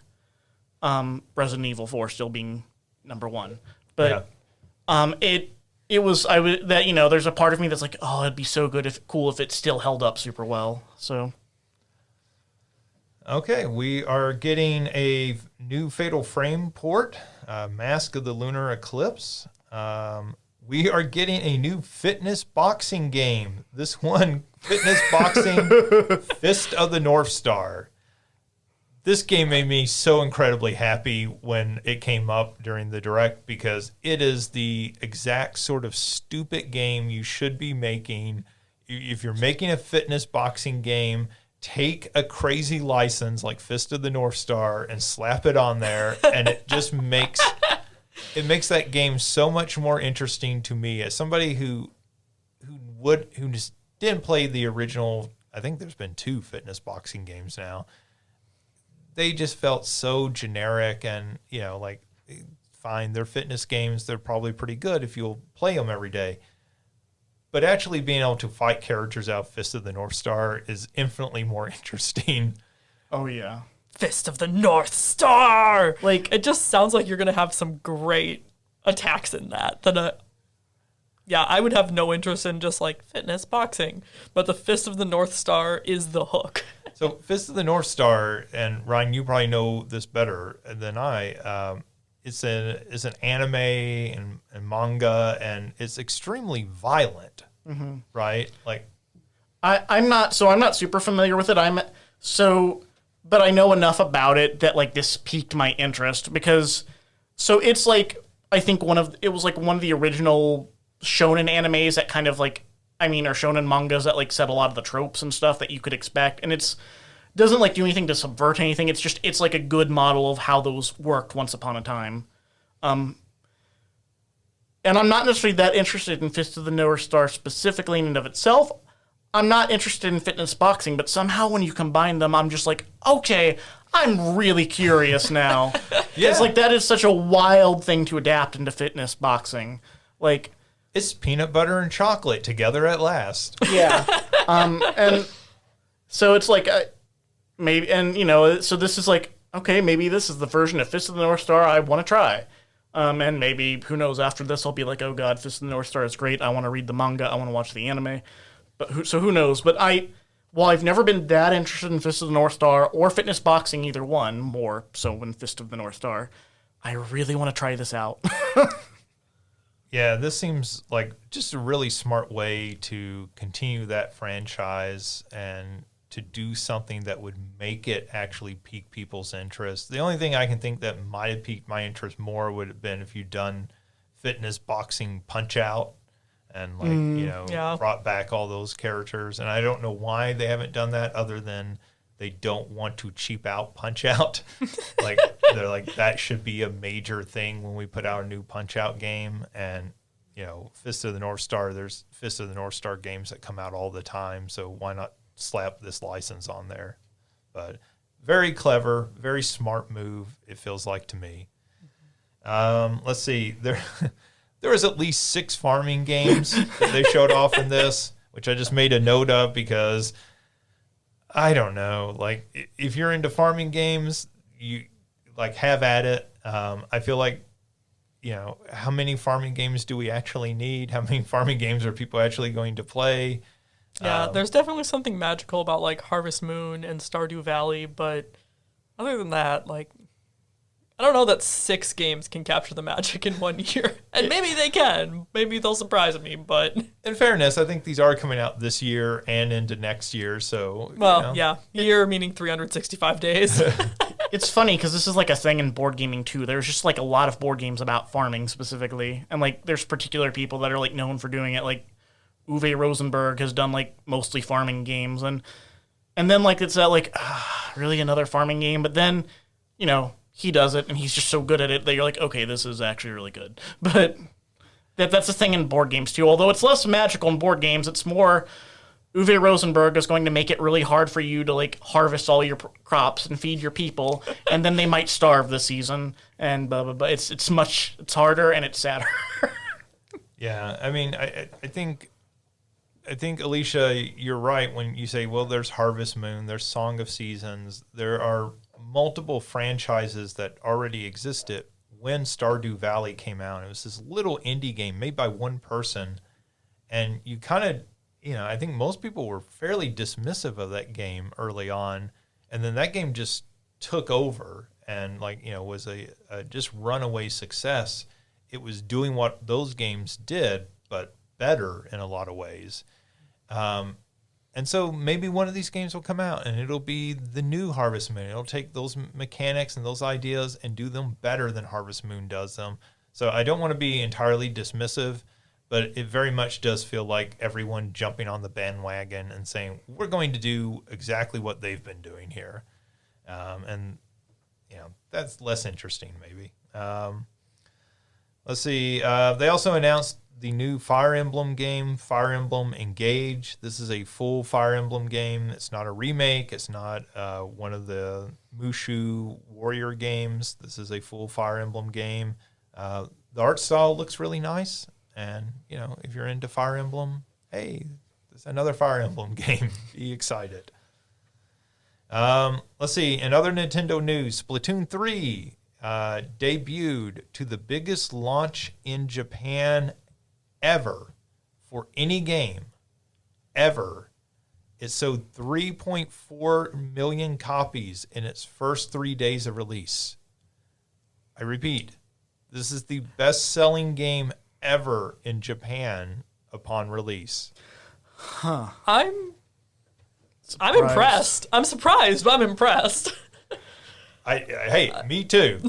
Resident Evil 4 still being number one. But it was there's a part of me that's like, oh, it'd be so cool if it still held up super well. So okay, we are getting a new Fatal Frame port, Mask of the Lunar Eclipse. We are getting a new fitness boxing game. This one, fitness boxing, Fist of the North Star. This game made me so incredibly happy when it came up during the Direct because it is the exact sort of stupid game you should be making. If you're making a fitness boxing game, take a crazy license like Fist of the North Star and slap it on there, and it just makes that game so much more interesting to me as somebody who just didn't play the original. I think there's been 2 fitness boxing games now. They just felt so generic and, fine, they're fitness games. They're probably pretty good if you'll play them every day. But actually being able to fight characters out of Fist of the North Star is infinitely more interesting. oh yeah. Fist of the North Star! Like, It just sounds like you're going to have some great attacks in that. I would have no interest in just like fitness boxing, but the Fist of the North Star is the hook. So Fist of the North Star, and Ryan, you probably know this better than I. It's an anime and manga, and it's extremely violent, right? Like, I'm not super familiar with it. But I know enough about it that like this piqued my interest because it's like I think it was like one of the original shonen animes that kind of like or shonen mangas that like set a lot of the tropes and stuff that you could expect, and it's doesn't like do anything to subvert anything. It's like a good model of how those worked once upon a time. And I'm not necessarily that interested in Fist of the North Star specifically in and of itself. I'm not interested in fitness boxing, but somehow when you combine them, I'm just like, okay, I'm really curious now. Yeah. It's like that is such a wild thing to adapt into fitness boxing. Like, it's peanut butter and chocolate together at last. yeah. And so it's like maybe, and so this is like, okay, maybe this is the version of Fist of the North Star I want to try. And maybe, who knows, after this I'll be like, oh god, Fist of the North Star is great. I want to read the manga. I want to watch the anime. But who knows? But while I've never been that interested in Fist of the North Star or fitness boxing, either one, more so in Fist of the North Star, I really want to try this out. Yeah, this seems like just a really smart way to continue that franchise and to do something that would make it actually pique people's interest. The only thing I can think that might have piqued my interest more would have been if you'd done fitness boxing Punch-Out and brought back all those characters. And I don't know why they haven't done that other than they don't want to cheap out Punch-Out. Like, they're like, that should be a major thing when we put out a new Punch-Out game. And, Fist of the North Star, there's Fist of the North Star games that come out all the time. So why not slap this license on there? But very clever, very smart move, it feels like to me. Let's see. There was at least 6 farming games that they showed off in this, which I just made a note of because I don't know. Like, if you're into farming games, you have at it. I feel like, how many farming games do we actually need? How many farming games are people actually going to play? Yeah, there's definitely something magical about like Harvest Moon and Stardew Valley, but other than that, like, I don't know that 6 games can capture the magic in one year. And maybe they can. Maybe they'll surprise me, but... In fairness, I think these are coming out this year and into next year, so... Well, yeah. Year meaning 365 days. It's funny because this is like a thing in board gaming too. There's just like a lot of board games about farming specifically, and like there's particular people that are like known for doing it. Like Uwe Rosenberg has done like mostly farming games, and then like it's that like really another farming game, but then he does it and he's just so good at it that you're like, okay, this is actually really good. But that's the thing in board games too. Although it's less magical in board games, it's more Uwe Rosenberg is going to make it really hard for you to like harvest all your crops and feed your people, and then they might starve this season. And blah blah blah. It's harder and it's sadder. Yeah, I mean, I think Alicia, you're right when you say, well, there's Harvest Moon, there's Song of Seasons, there are multiple franchises that already existed when Stardew Valley came out. It was this little indie game made by one person, and you kind of, I think most people were fairly dismissive of that game early on, and then that game just took over and was a just runaway success. It was doing what those games did, but better in a lot of ways. And so maybe one of these games will come out and it'll be the new Harvest Moon. It'll take those mechanics and those ideas and do them better than Harvest Moon does them. So I don't want to be entirely dismissive, but it very much does feel like everyone jumping on the bandwagon and saying, we're going to do exactly what they've been doing here. And that's less interesting maybe. Let's see. They also announced the new Fire Emblem game, Fire Emblem Engage. This is a full Fire Emblem game. It's not a remake. It's not one of the Mushu Warrior games. This is a full Fire Emblem game. The art style looks really nice. And, if you're into Fire Emblem, hey, there's another Fire Emblem game. Be excited. Let's see. In other Nintendo news, Splatoon 3 debuted to the biggest launch in Japan ever for any game ever. It sold 3.4 million copies in its first 3 days of release. I repeat, this is the best-selling game ever in Japan upon release. I'm impressed. I'm surprised, but I'm impressed. Hey, me too.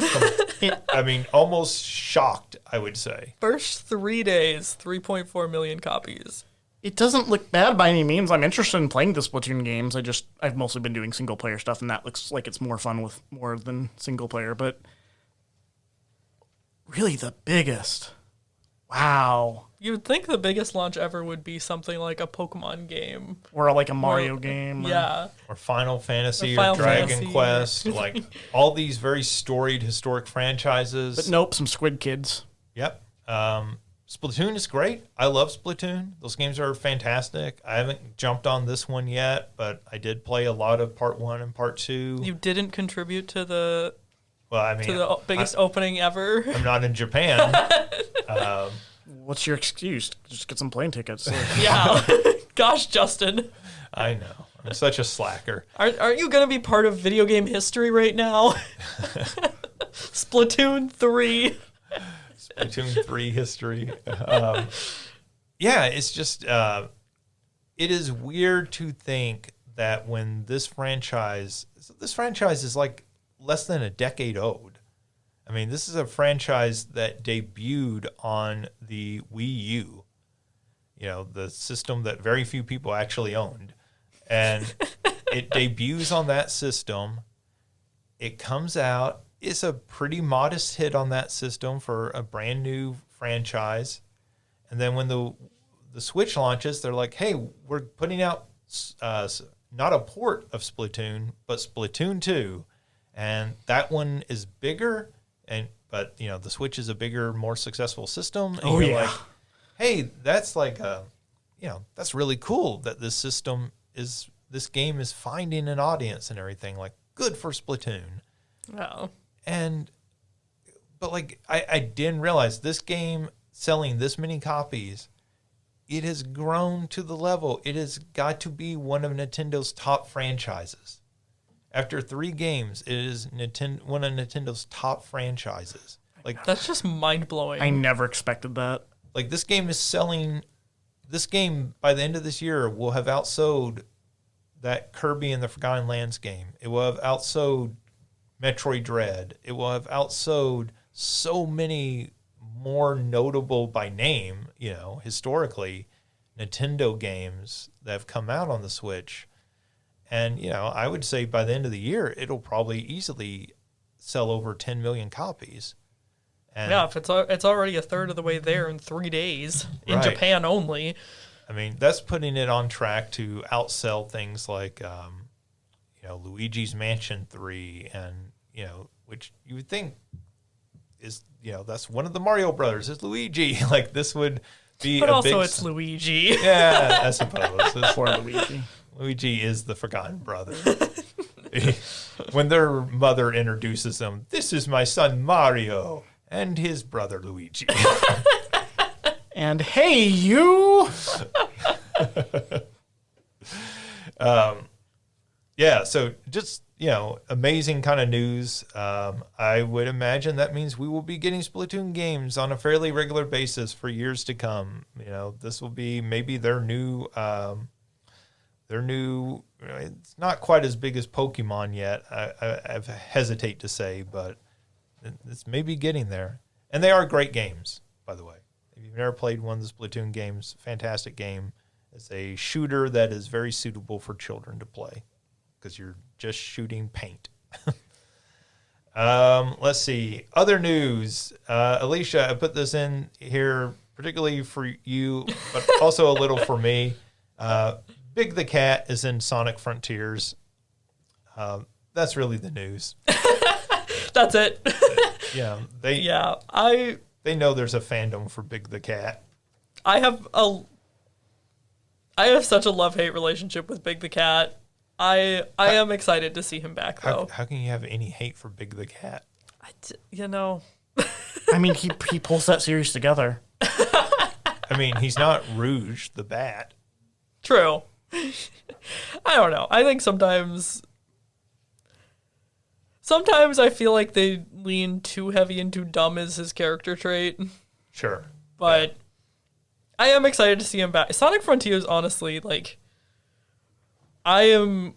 I mean, almost shocked, I would say. First 3 days, 3.4 million copies. It doesn't look bad by any means. I'm interested in playing the Splatoon games. I've mostly been doing single player stuff, and that looks like it's more fun with more than single player. But really, the biggest. Wow. You would think the biggest launch ever would be something like a Pokemon game. Or like a Mario game. Yeah. Or Final Fantasy Final or Dragon Fantasy. Quest. Like all these very storied, historic franchises. But nope, some Squid Kids. Yep. Splatoon is great. I love Splatoon. Those games are fantastic. I haven't jumped on this one yet, but I did play a lot of Part 1 and Part 2. You didn't contribute to the biggest opening ever. I'm not in Japan. What's your excuse? Just get some plane tickets. Yeah. Gosh, Justin. I know. I'm such a slacker. Aren't you going to be part of video game history right now? Splatoon 3. Splatoon 3 history. Yeah, it's just, it is weird to think that when this franchise is like less than a decade old. I mean, this is a franchise that debuted on the Wii U, the system that very few people actually owned. And it debuts on that system. It comes out. It's a pretty modest hit on that system for a brand new franchise. And then when the Switch launches, they're like, hey, we're putting out not a port of Splatoon, but Splatoon 2. And that one is bigger. But the Switch is a bigger, more successful system. And you're like, hey, that's like that's really cool that this game is finding an audience and everything. Like, good for Splatoon. Oh. But like I didn't realize this game selling this many copies, it has grown to the level. It has got to be one of Nintendo's top franchises. After 3 games, it is one of Nintendo's top franchises. Like, that's just mind-blowing. I never expected that. Like, this game by the end of this year will have outsold that Kirby and the Forgotten Lands game. It will have outsold Metroid Dread. It will have outsold so many more notable by name, historically, Nintendo games that have come out on the Switch. And, I would say by the end of the year, it'll probably easily sell over 10 million copies. And yeah, if it's already a third of the way there in 3 days in Right. Japan only. I mean, that's putting it on track to outsell things like, Luigi's Mansion 3 and, which you would think is, that's one of the Mario brothers is Luigi. Like this would be But a also big... it's Luigi. Yeah, I suppose. Poor Luigi. Luigi is the forgotten brother. When their mother introduces them, this is my son Mario and his brother Luigi. And hey, you! Yeah, so just, amazing kind of news. I would imagine that means we will be getting Splatoon games on a fairly regular basis for years to come. This will be maybe their new, it's not quite as big as Pokemon yet. I hesitate to say, but it's maybe getting there. And they are great games, by the way. If you've never played one of the Splatoon games, fantastic game. It's a shooter that is very suitable for children to play because you're just shooting paint. Let's see. Other news. Alicia, I put this in here particularly for you, but also a little for me. Big the Cat is in Sonic Frontiers. That's really the news. That's it. Yeah, they know there's a fandom for Big the Cat. I have such a love-hate relationship with Big the Cat. I am excited to see him back, though. How can you have any hate for Big the Cat? I mean, he pulls that series together. I mean, he's not Rouge the Bat. True. I don't know. I think sometimes I feel like they lean too heavy into dumb as his character trait. Sure. But I am excited to see him back. Sonic Frontiers, honestly, like, I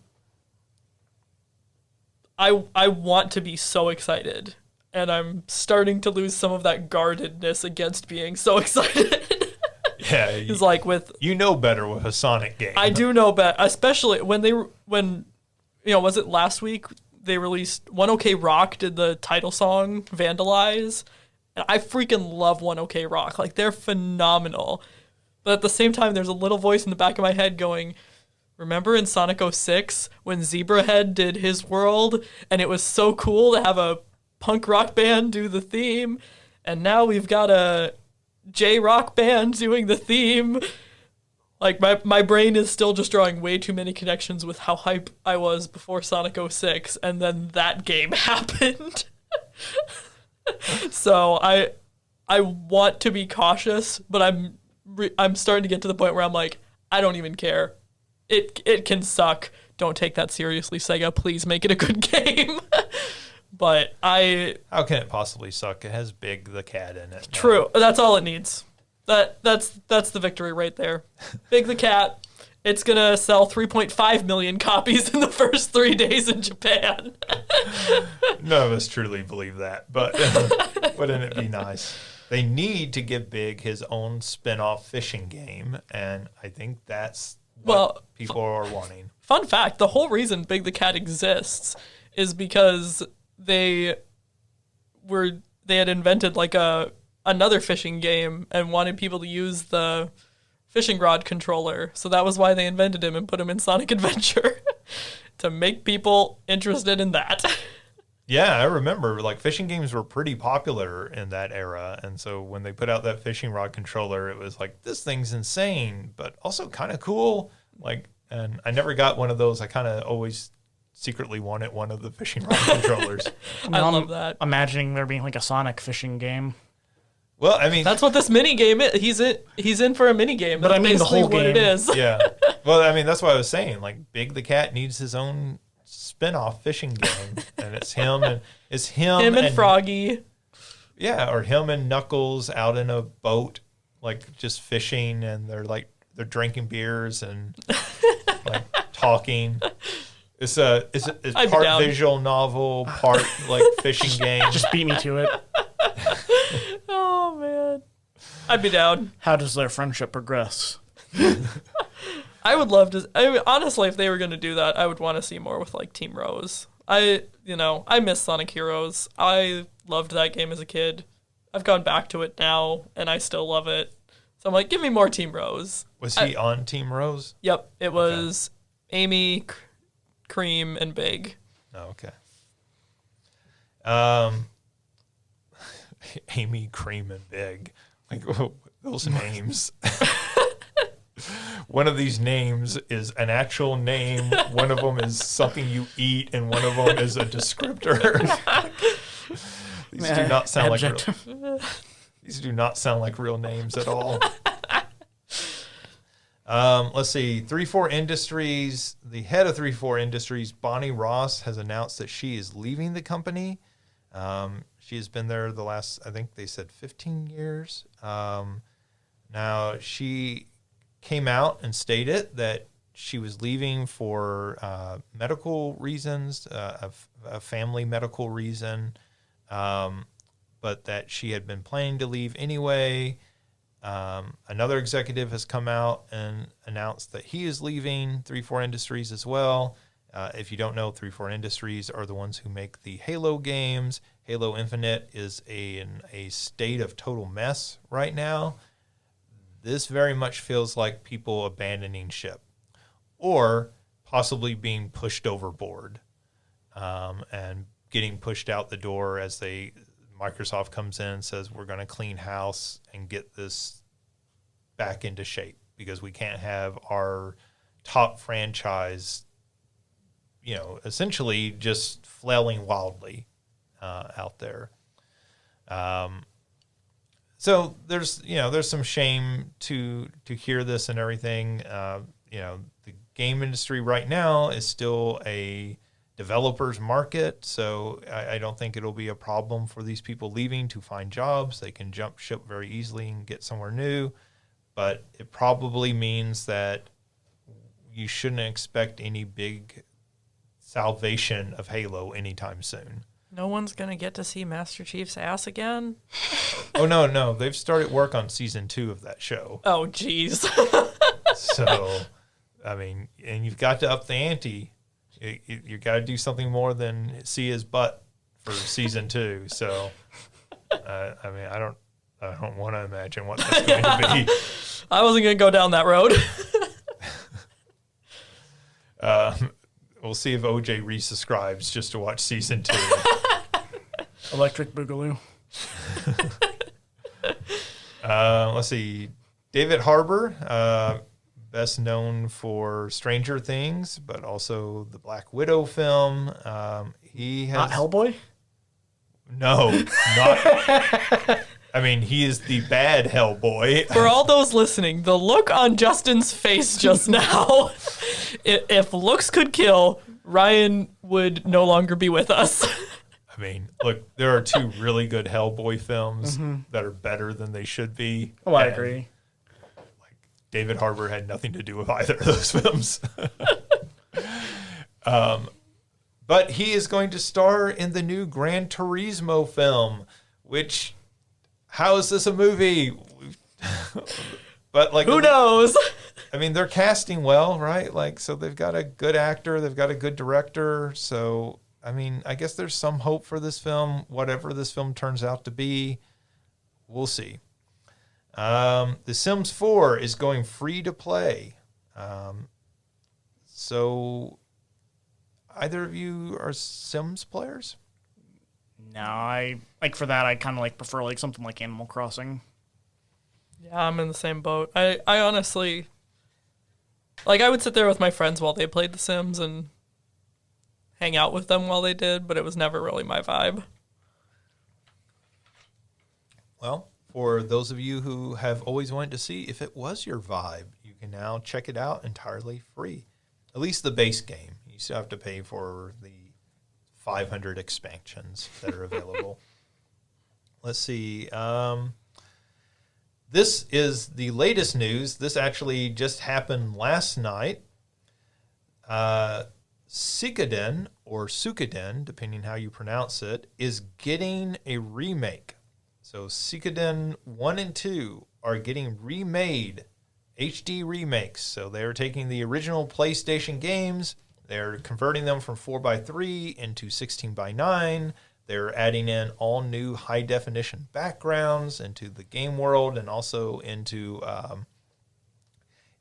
want to be so excited, and I'm starting to lose some of that guardedness against being so excited. Yeah, It's like with better with a Sonic game. I do know better, especially when was it last week they released One OK Rock did the title song Vandalize, and I freaking love One OK Rock. Like, they're phenomenal, but at the same time, there's a little voice in the back of my head going, remember in Sonic 06 when Zebrahead did his world and it was so cool to have a punk rock band do the theme, and now we've got a J-rock band doing the theme. Like, my brain is still just drawing way too many connections with how hype I was before Sonic 06, and then that game happened. So I want to be cautious, but I'm starting to get to the point where I'm like, I don't even care. It can suck. Don't take that seriously, Sega. Please make it a good game. But How can it possibly suck? It has Big the Cat in it. True. That's all it needs. That's the victory right there. Big the Cat. It's gonna sell 3.5 million copies in the first 3 days in Japan. None of us truly believe that, but wouldn't it be nice? They need to give Big his own spin-off fishing game, and I think that's what people are wanting. Fun fact, the whole reason Big the Cat exists is because they had invented like another fishing game and wanted people to use the fishing rod controller. So that was why they invented him and put him in Sonic Adventure to make people interested in that. Yeah, I remember like fishing games were pretty popular in that era. And so when they put out that fishing rod controller, it was like, this thing's insane, but also kind of cool. Like, and I never got one of those. I kind of always secretly wanted one of the fishing rod controllers. I love that. Imagining there being like a Sonic fishing game. Well, I mean, that's what this mini game is. He's in for a mini game. But That's I mean the whole what game. it is. Yeah. Well, I mean, that's what I was saying. Like, Big the Cat needs his own spin-off fishing game, and it's him and Froggy. Yeah, or him and Knuckles out in a boat, like just fishing, and they're drinking beers and like talking. It's I'd be part down. visual novel, part like fishing game. Just beat me to it. Oh man, I'd be down. How does their friendship progress? I would love to. I mean, honestly, if they were going to do that, I would want to see more with like Team Rose. I miss Sonic Heroes. I loved that game as a kid. I've gone back to it now, and I still love it. So I'm like, give me more Team Rose. Was he on Team Rose? Yep, it was Amy, Cream, and Big. Oh, okay. Amy, Cream, and Big. Like those names. One of these names is an actual name. One of them is something you eat, and one of them is a descriptor. These do not sound like real. These do not sound like real names at all. Let's see. 3-4 Industries. The head of 3-4 Industries, Bonnie Ross, has announced that she is leaving the company. She has been there the last, I think they said 15 years. Now, she came out and stated that she was leaving for medical reasons, a family medical reason, but that she had been planning to leave anyway. Another executive has come out and announced that he is leaving 3-4 Industries as well. If you don't know, 3-4 Industries are the ones who make the Halo games. Halo Infinite is in a state of total mess right now. This very much feels like people abandoning ship or possibly being pushed overboard and getting pushed out the door as Microsoft comes in and says, we're going to clean house and get this back into shape because we can't have our top franchise, essentially just flailing wildly out there. So there's some shame to hear this and everything. The game industry right now is still a developers market, so I don't think it'll be a problem for these people leaving to find jobs. They can jump ship very easily and get somewhere new, but it probably means that you shouldn't expect any big salvation of Halo anytime soon. No one's going to get to see Master Chief's ass again? Oh, no. They've started work on season 2 of that show. Oh, jeez. So, I mean, and you've got to up the ante. You got to do something more than see his butt for season 2. So, I mean, I don't want to imagine what that's going to be. I wasn't going to go down that road. We'll see if OJ resubscribes just to watch season 2. Electric Boogaloo. Let's see. David Harbour, best known for Stranger Things, but also the Black Widow film. He has Not Hellboy? No, not. I mean, he is the bad Hellboy. For all those listening, the look on Justin's face just now, if looks could kill, Ryan would no longer be with us. I mean, look, there are 2 really good Hellboy films that are better than they should be. Oh, I agree. David Harbour had nothing to do with either of those films. But he is going to star in the new Gran Turismo film, which, how is this a movie? But like, Who knows? I mean, they're casting well, right? Like, so they've got a good actor, they've got a good director. So, I mean, I guess there's some hope for this film. Whatever this film turns out to be, we'll see. The Sims 4 is going free to play. So, either of you are Sims players? No, for that, I kind of prefer something like Animal Crossing. Yeah, I'm in the same boat. I honestly, I would sit there with my friends while they played The Sims and hang out with them while they did, but it was never really my vibe. Well, for those of you who have always wanted to see if it was your vibe, you can now check it out entirely free. At least the base game. You still have to pay for the 500 expansions that are available. Let's see. This is the latest news. This actually just happened last night. Suikoden, or Suikoden, depending how you pronounce it, is getting a remake. So Suikoden 1 and 2 are getting remade, HD remakes. So they're taking the original PlayStation games, they're converting them from 4:3 into 16:9. They're adding in all new high-definition backgrounds into the game world and also into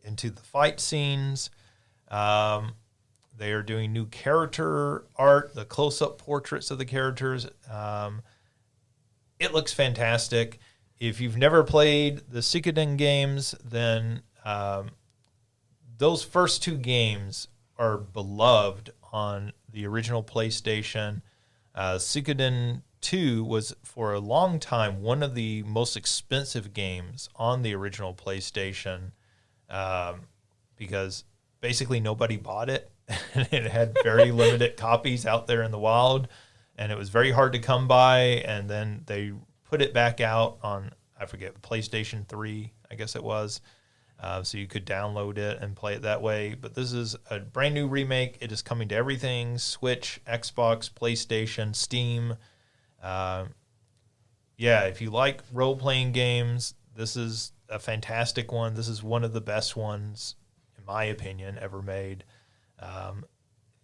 the fight scenes. They are doing new character art, the close-up portraits of the characters. It looks fantastic. If you've never played the Suikoden games, then those first two games are beloved on the original PlayStation. Suikoden 2 was, for a long time, one of the most expensive games on the original PlayStation because basically nobody bought it. It had very limited copies out there in the wild, and it was very hard to come by. And then they put it back out on, I forget, PlayStation 3, I guess it was. So you could download it and play it that way. But this is a brand new remake. It is coming to everything: Switch, Xbox, PlayStation, Steam. If you like role-playing games, this is a fantastic one. This is one of the best ones, in my opinion, ever made.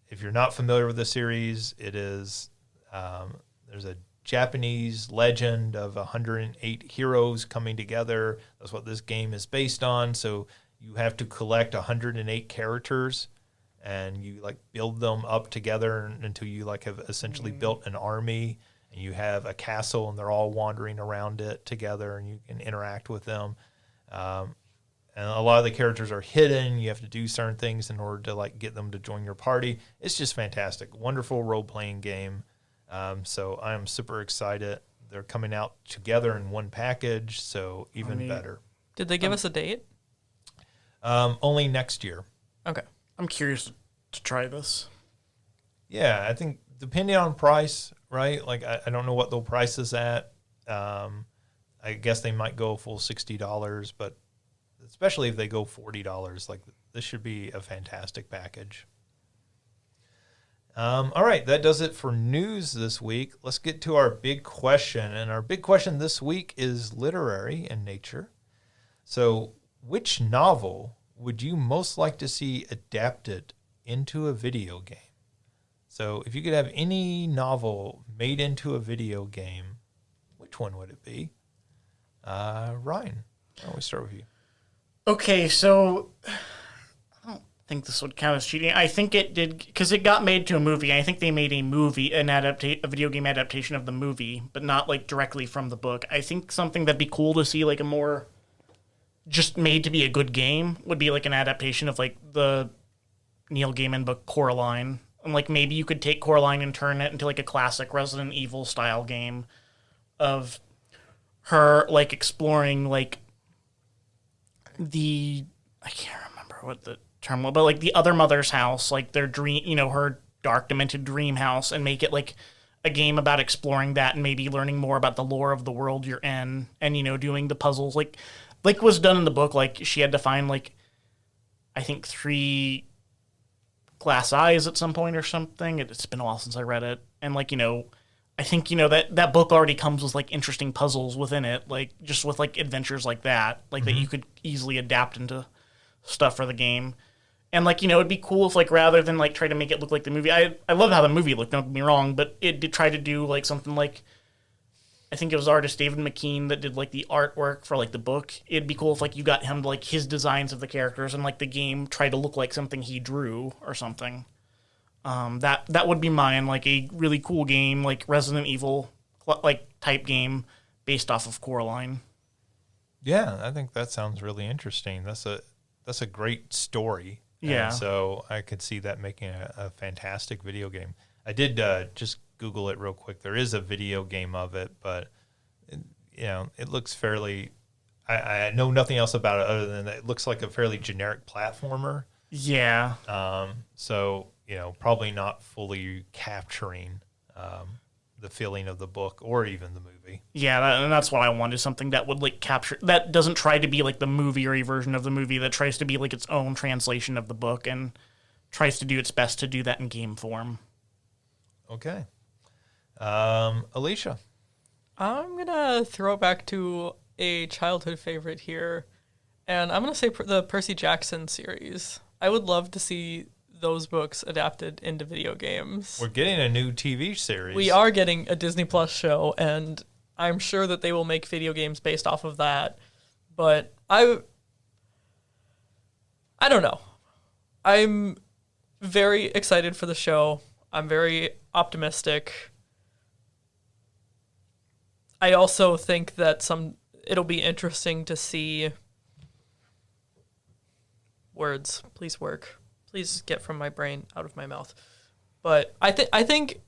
If you're not familiar with the series, it is there's a Japanese legend of 108 heroes coming together. That's what this game is based on. So you have to collect 108 characters, and you like build them up together until you like have essentially built an army, and you have a castle, and they're all wandering around it together, and you can interact with them. And a lot of the characters are hidden. You have to do certain things in order to like get them to join your party. It's just fantastic. Wonderful role-playing game. So I am super excited. They're coming out together in one package, so even better. Did they give us a date? Only next year. Okay. I'm curious to try this. Yeah, I think depending on price, right? Like I don't know what they'll price this at. I guess they might go full $60, but especially if they go $40, like this should be a fantastic package. All right, that does it for news this week. Let's get to our big question. And our big question this week is literary in nature. So which novel would you most like to see adapted into a video game? So if you could have any novel made into a video game, which one would it be? Ryan, why don't we start with you? Okay, so I don't think this would count as cheating. I think it did because it got made to a movie. I think they made a video game adaptation of the movie, but not like directly from the book. I think something that'd be cool to see, like a more just made to be a good game, would be like an adaptation of like the Neil Gaiman book Coraline. And like maybe you could take Coraline and turn it into like a classic Resident Evil style game of her like exploring like I can't remember what the term was, but like the other mother's house, like their dream, her dark demented dream house, and make it like a game about exploring that and maybe learning more about the lore of the world you're in, and doing the puzzles like was done in the book. Like she had to find like I think 3 glass eyes at some point or something. It's been a while since I read it, and like I think that book already comes with like interesting puzzles within it, like just with like adventures like that, like that you could easily adapt into stuff for the game. And like it'd be cool if like rather than like try to make it look like the movie, I love how the movie looked, don't get me wrong, but it did try to do like something like, I think it was artist David McKean that did like the artwork for like the book. It'd be cool if like you got him to like his designs of the characters and like the game tried to look like something he drew or something. That would be mine, like a really cool game, like Resident Evil like type game based off of Coraline. Yeah, I think that sounds really interesting. That's a great story. Yeah. And so I could see that making a fantastic video game. I did just Google it real quick. There is a video game of it, but it looks fairly. I know nothing else about it other than that it looks like a fairly generic platformer. Yeah. So probably not fully capturing the feeling of the book or even the movie. Yeah, and that's what I wanted, something that would like capture, that doesn't try to be like the movie or a version of the movie, that tries to be like its own translation of the book and tries to do its best to do that in game form. Okay. Alicia. I'm going to throw it back to a childhood favorite here, and I'm going to say the Percy Jackson series. I would love to see those books adapted into video games. We're getting a new TV series. We are getting a Disney Plus show, and I'm sure that they will make video games based off of that. But I don't know. I'm very excited for the show. I'm very optimistic. I also think that it'll be interesting to see words. Please work. Please get from my brain out of my mouth. But I think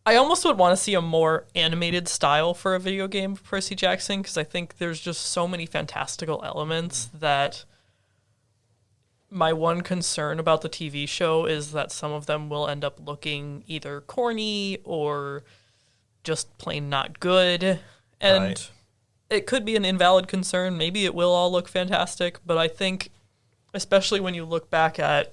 I almost would want to see a more animated style for a video game of Percy Jackson, because I think there's just so many fantastical elements that my one concern about the TV show is that some of them will end up looking either corny or just plain not good. And Right. It could be an invalid concern. Maybe it will all look fantastic, but I think, especially when you look back at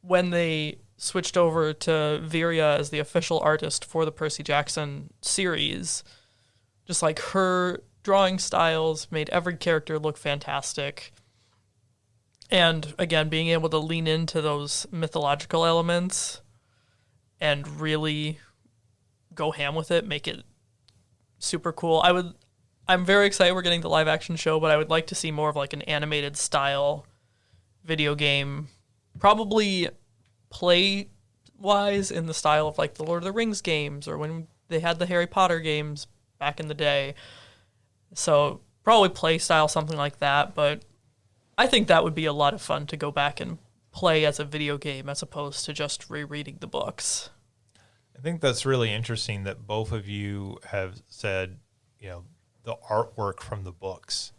when they switched over to Viria as the official artist for the Percy Jackson series, just like her drawing styles made every character look fantastic. And again, being able to lean into those mythological elements and really go ham with it, make it super cool. I'm very excited we're getting the live action show, but I would like to see more of like an animated style video game, probably play wise in the style of like the Lord of the Rings games or when they had the Harry Potter games back in the day. So probably play style, something like that, but I think that would be a lot of fun to go back and play as a video game as opposed to just rereading the books. I think that's really interesting that both of you have said, the artwork from the books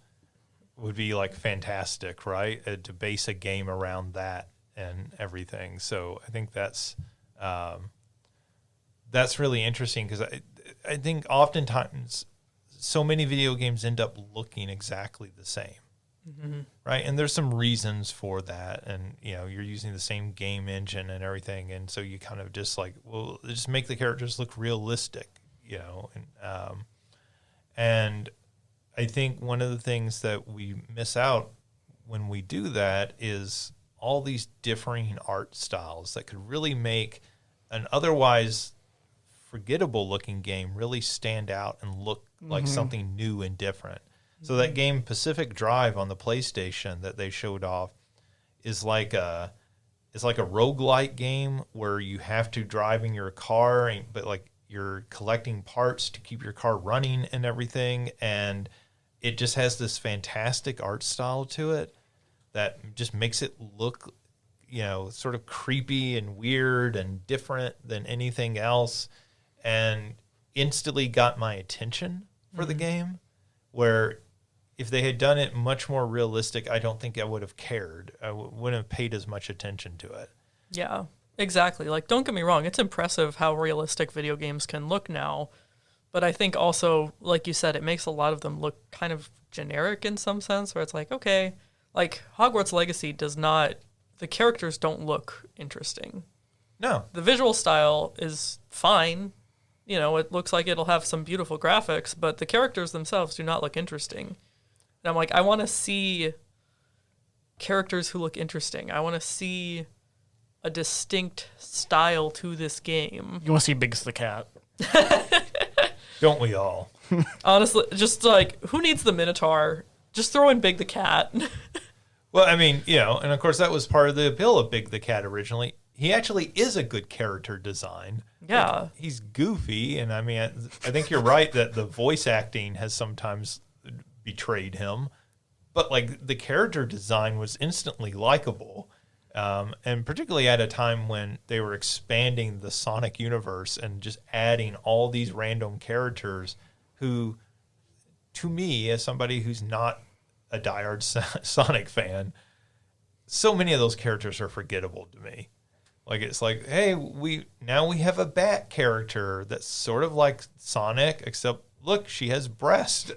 would be like fantastic, right? To base a game around that and everything. So I think that's really interesting because I think oftentimes so many video games end up looking exactly the same. Mm-hmm. Right. And there's some reasons for that. And, you're using the same game engine and everything. And so you kind of just just make the characters look realistic, and I think one of the things that we miss out when we do that is all these differing art styles that could really make an otherwise forgettable looking game really stand out and look like something new and different. So that game Pacific Drive on the PlayStation that they showed off is like a roguelike game where you have to drive in your car, but like you're collecting parts to keep your car running and everything. And it just has this fantastic art style to it that just makes it look, sort of creepy and weird and different than anything else. And instantly got my attention for the game, where if they had done it much more realistic, I don't think I would have cared. I wouldn't have paid as much attention to it. Yeah, exactly. Like, don't get me wrong. It's impressive how realistic video games can look now. But I think also, like you said, it makes a lot of them look kind of generic in some sense, where it's like, okay, like Hogwarts Legacy the characters don't look interesting. No. The visual style is fine. It looks like it'll have some beautiful graphics, but the characters themselves do not look interesting. And I'm like, I want to see characters who look interesting. I want to see a distinct style to this game. You want to see Biggs the cat. Don't we all? Honestly, just like, who needs the Minotaur? Just throw in Big the Cat. Well, I mean, and of course that was part of the appeal of Big the Cat originally. He actually is a good character design. Yeah. Like, he's goofy, and I mean, I think you're right that the voice acting has sometimes betrayed him, but like the character design was instantly likable. And particularly at a time when they were expanding the Sonic universe and just adding all these random characters who, to me, as somebody who's not a diehard Sonic fan, so many of those characters are forgettable to me. Like, it's like, hey, we have a bat character that's sort of like Sonic, except, look, she has breast.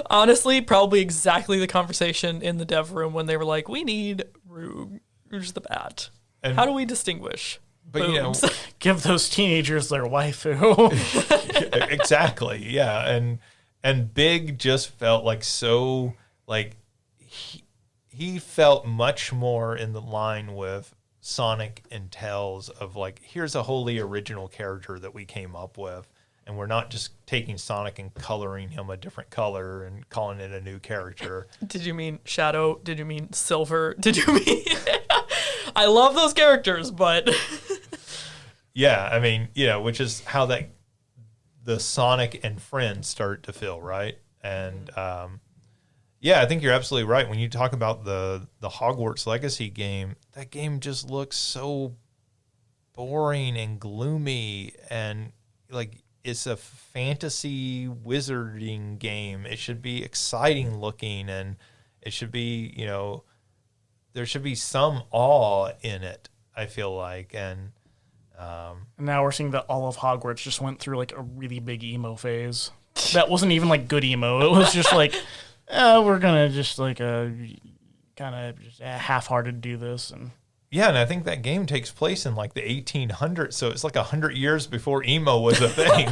Honestly, probably exactly the conversation in the dev room when they were like, we need Rouge the Bat. And- How do we distinguish? But you know, boobs? Give those teenagers their waifu. exactly, yeah, and Big just felt like so like he felt much more in the line with Sonic and Tails of like, here's a wholly original character that we came up with, and we're not just taking Sonic and coloring him a different color and calling it a new character. Did you mean Shadow? Did you mean Silver? Did you mean... I love those characters, but... Yeah, I mean, you know, which is how the Sonic and Friends start to feel, right? And yeah, I think you're absolutely right. When you talk about the Hogwarts Legacy game, that game just looks so boring and gloomy, and like it's a fantasy wizarding game. It should be exciting looking, and it should be, you know, there should be some awe in it, I feel like. And Now we're seeing that all of Hogwarts just went through like a really big emo phase. That wasn't even like good emo. It was just like, we're gonna just like kind of just half-hearted do this. And yeah, and I think that game takes place in like the 1800s, so it's like 100 years before emo was a thing.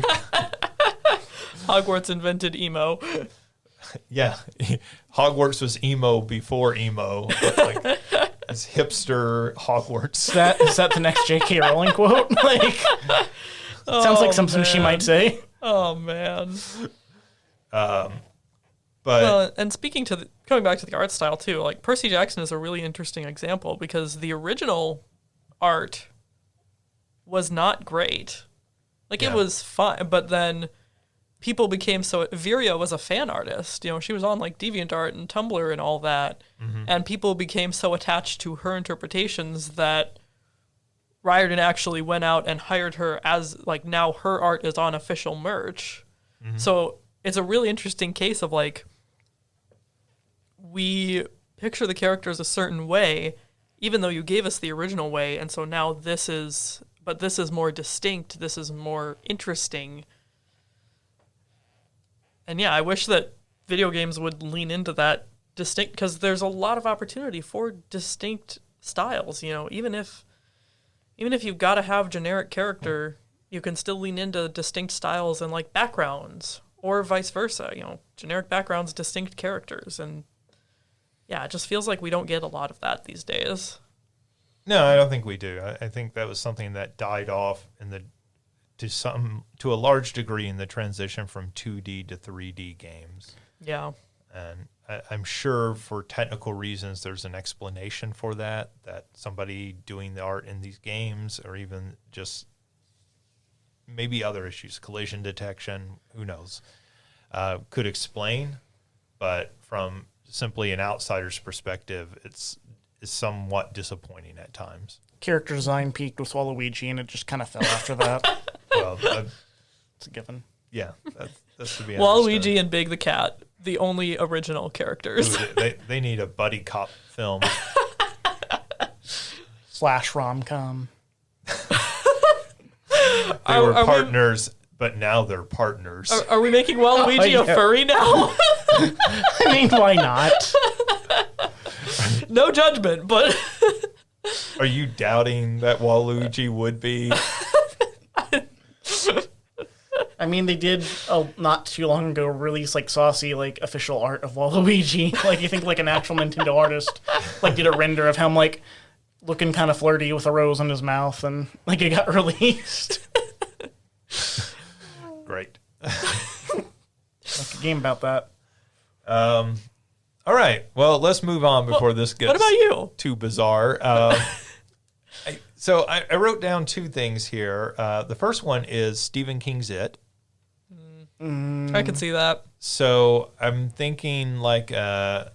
Hogwarts invented emo. Yeah, Hogwarts was emo before emo. But like, it's hipster Hogwarts. is that the next J.K. Rowling quote? Like, sounds like something she might say. Oh, man. But Well, and speaking to coming back to the art style too, like Percy Jackson is a really interesting example because the original art was not great. Like Yeah. it was fine, but then people became so. Viria was a fan artist. You know, she was on like DeviantArt and Tumblr and all that, and people became so attached to her interpretations that Riordan actually went out and hired her as like now her art is on official merch. So it's a really interesting case of like we picture the characters a certain way, even though you gave us the original way, and so now this is more distinct, this is more interesting. And yeah, I wish that video games would lean into that distinct, because there's a lot of opportunity for distinct styles, you know, even if you've got to have generic character, you can still lean into distinct styles and like backgrounds, or vice versa, you know, generic backgrounds, distinct characters. And yeah, it just feels like we don't get a lot of that these days. no, I don't think we do. I think that was something that died off to a large degree in the transition from 2D to 3D games. Yeah. And I'm sure for technical reasons, there's an explanation for that somebody doing the art in these games, or even just maybe other issues, collision detection, who knows, could explain. But from simply an outsider's perspective, it's somewhat disappointing at times. Character design peaked with Waluigi, and it just kind of fell after that. Well, It's a given. yeah, that's to be Waluigi understood. and Big the Cat, the only original characters. They need a buddy cop film. / rom-com. They were are we- partners, but now they're partners. Are we making Waluigi Oh, a yeah. furry now? I mean, why not? No judgment, but Are you doubting that Waluigi would be? I mean, they did not too long ago release like saucy like official art of Waluigi. Like you think like an actual Nintendo artist like did a render of him like looking kind of flirty with a rose in his mouth, and like it got released. Great. Like a game about that. All right. Well, let's move on before this gets what about you? too bizarre. So I wrote down two things here. The first one is Stephen King's It. I can see that. So I'm thinking like a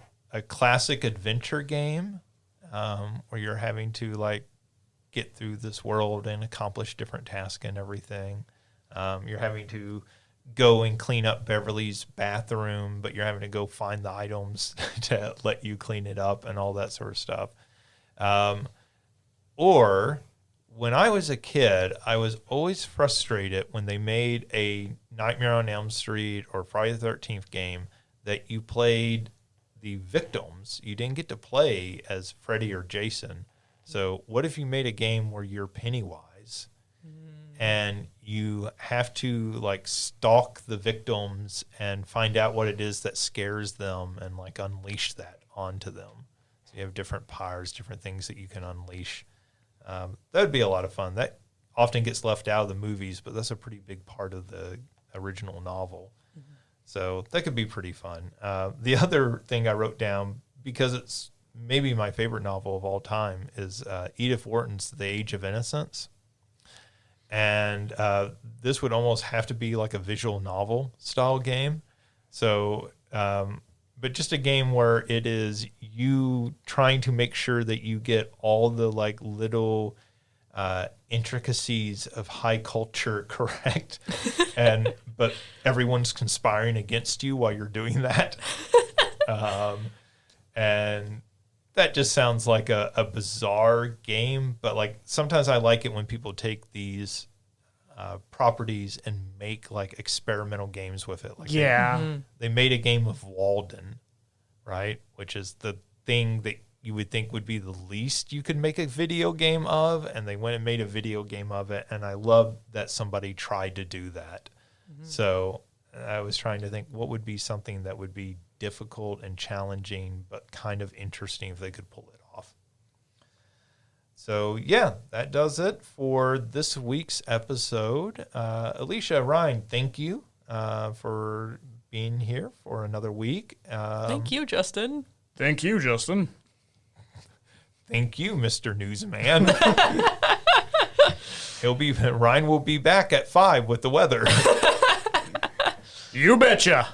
classic adventure game where you're having to like get through this world and accomplish different tasks and everything. You're having to go and clean up Beverly's bathroom, but you're having to go find the items to let you clean it up and all that sort of stuff. Or when I was a kid, I was always frustrated when they made a Nightmare on Elm Street or Friday the 13th game that you played the victims. You didn't get to play as Freddy or Jason. So what if you made a game where you're Pennywise and you have to like stalk the victims and find out what it is that scares them and like unleash that onto them? So you have different powers, different things that you can unleash. That would be a lot of fun. That often gets left out of the movies, but that's a pretty big part of the original novel. So that could be pretty fun. The other thing I wrote down, because it's maybe my favorite novel of all time, is Edith Wharton's The Age of Innocence. And this would almost have to be like a visual novel style game. So, but just a game where it is you trying to make sure that you get all the like little intricacies of high culture correct, but everyone's conspiring against you while you're doing that. And that just sounds like a bizarre game, but like sometimes I like it when people take these properties and make like experimental games with it. Like they made a game of Walden, right? Which is the thing that you would think would be the least you could make a video game of, and they went and made a video game of it, and I love that somebody tried to do that. So I was trying to think what would be something that would be difficult and challenging, but kind of interesting if they could pull it off. So yeah, that does it for this week's episode. Alicia, Ryan, thank you for being here for another week. Thank you, Justin. Thank you, Justin. Thank you, Mr. Newsman. Ryan will be back at 5 with the weather. You betcha.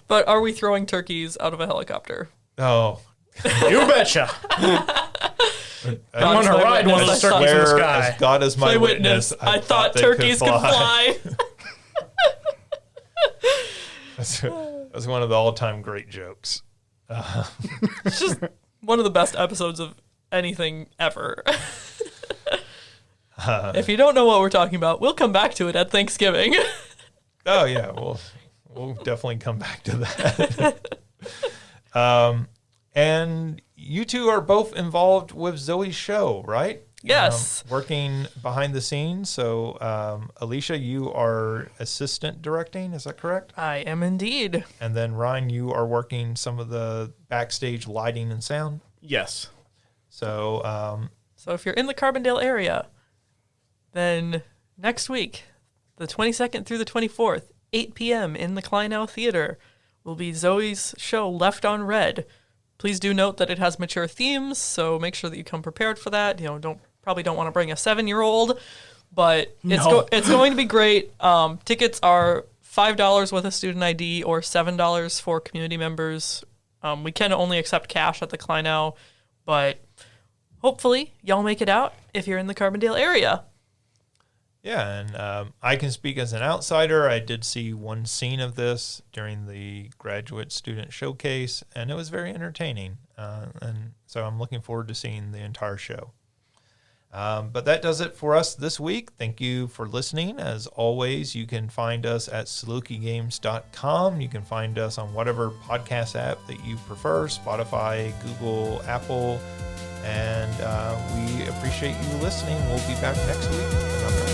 But are we throwing turkeys out of a helicopter? Oh, you betcha. I'm going to ride one of those turkeys in the sky. As God is my witness, I thought turkeys could fly. That's one of the all-time great jokes. It's just one of the best episodes of anything ever. If you don't know what we're talking about, we'll come back to it at Thanksgiving. Oh yeah, we'll definitely come back to that. And you two are both involved with Zoe's show, right? Yes. Working behind the scenes. So, Alicia, you are assistant directing, is that correct? I am indeed. And then Ryan, you are working some of the backstage lighting and sound. Yes. So, So if you're in the Carbondale area, then next week, the 22nd through the 24th, 8 p.m. in the Kleinau Theater, will be Zoe's show Left on Red. Please do note that it has mature themes, so make sure that you come prepared for that. You know, probably don't want to bring a 7-year-old, but it's going to be great. Tickets are $5 with a student ID or $7 for community members. We can only accept cash at the Kleinau, but hopefully y'all make it out if you're in the Carbondale area. Yeah, and I can speak as an outsider. I did see one scene of this during the graduate student showcase, and it was very entertaining. And so I'm looking forward to seeing the entire show. But that does it for us this week. Thank you for listening. As always, you can find us at salukigames.com. You can find us on whatever podcast app that you prefer, Spotify, Google, Apple. And we appreciate you listening. We'll be back next week with another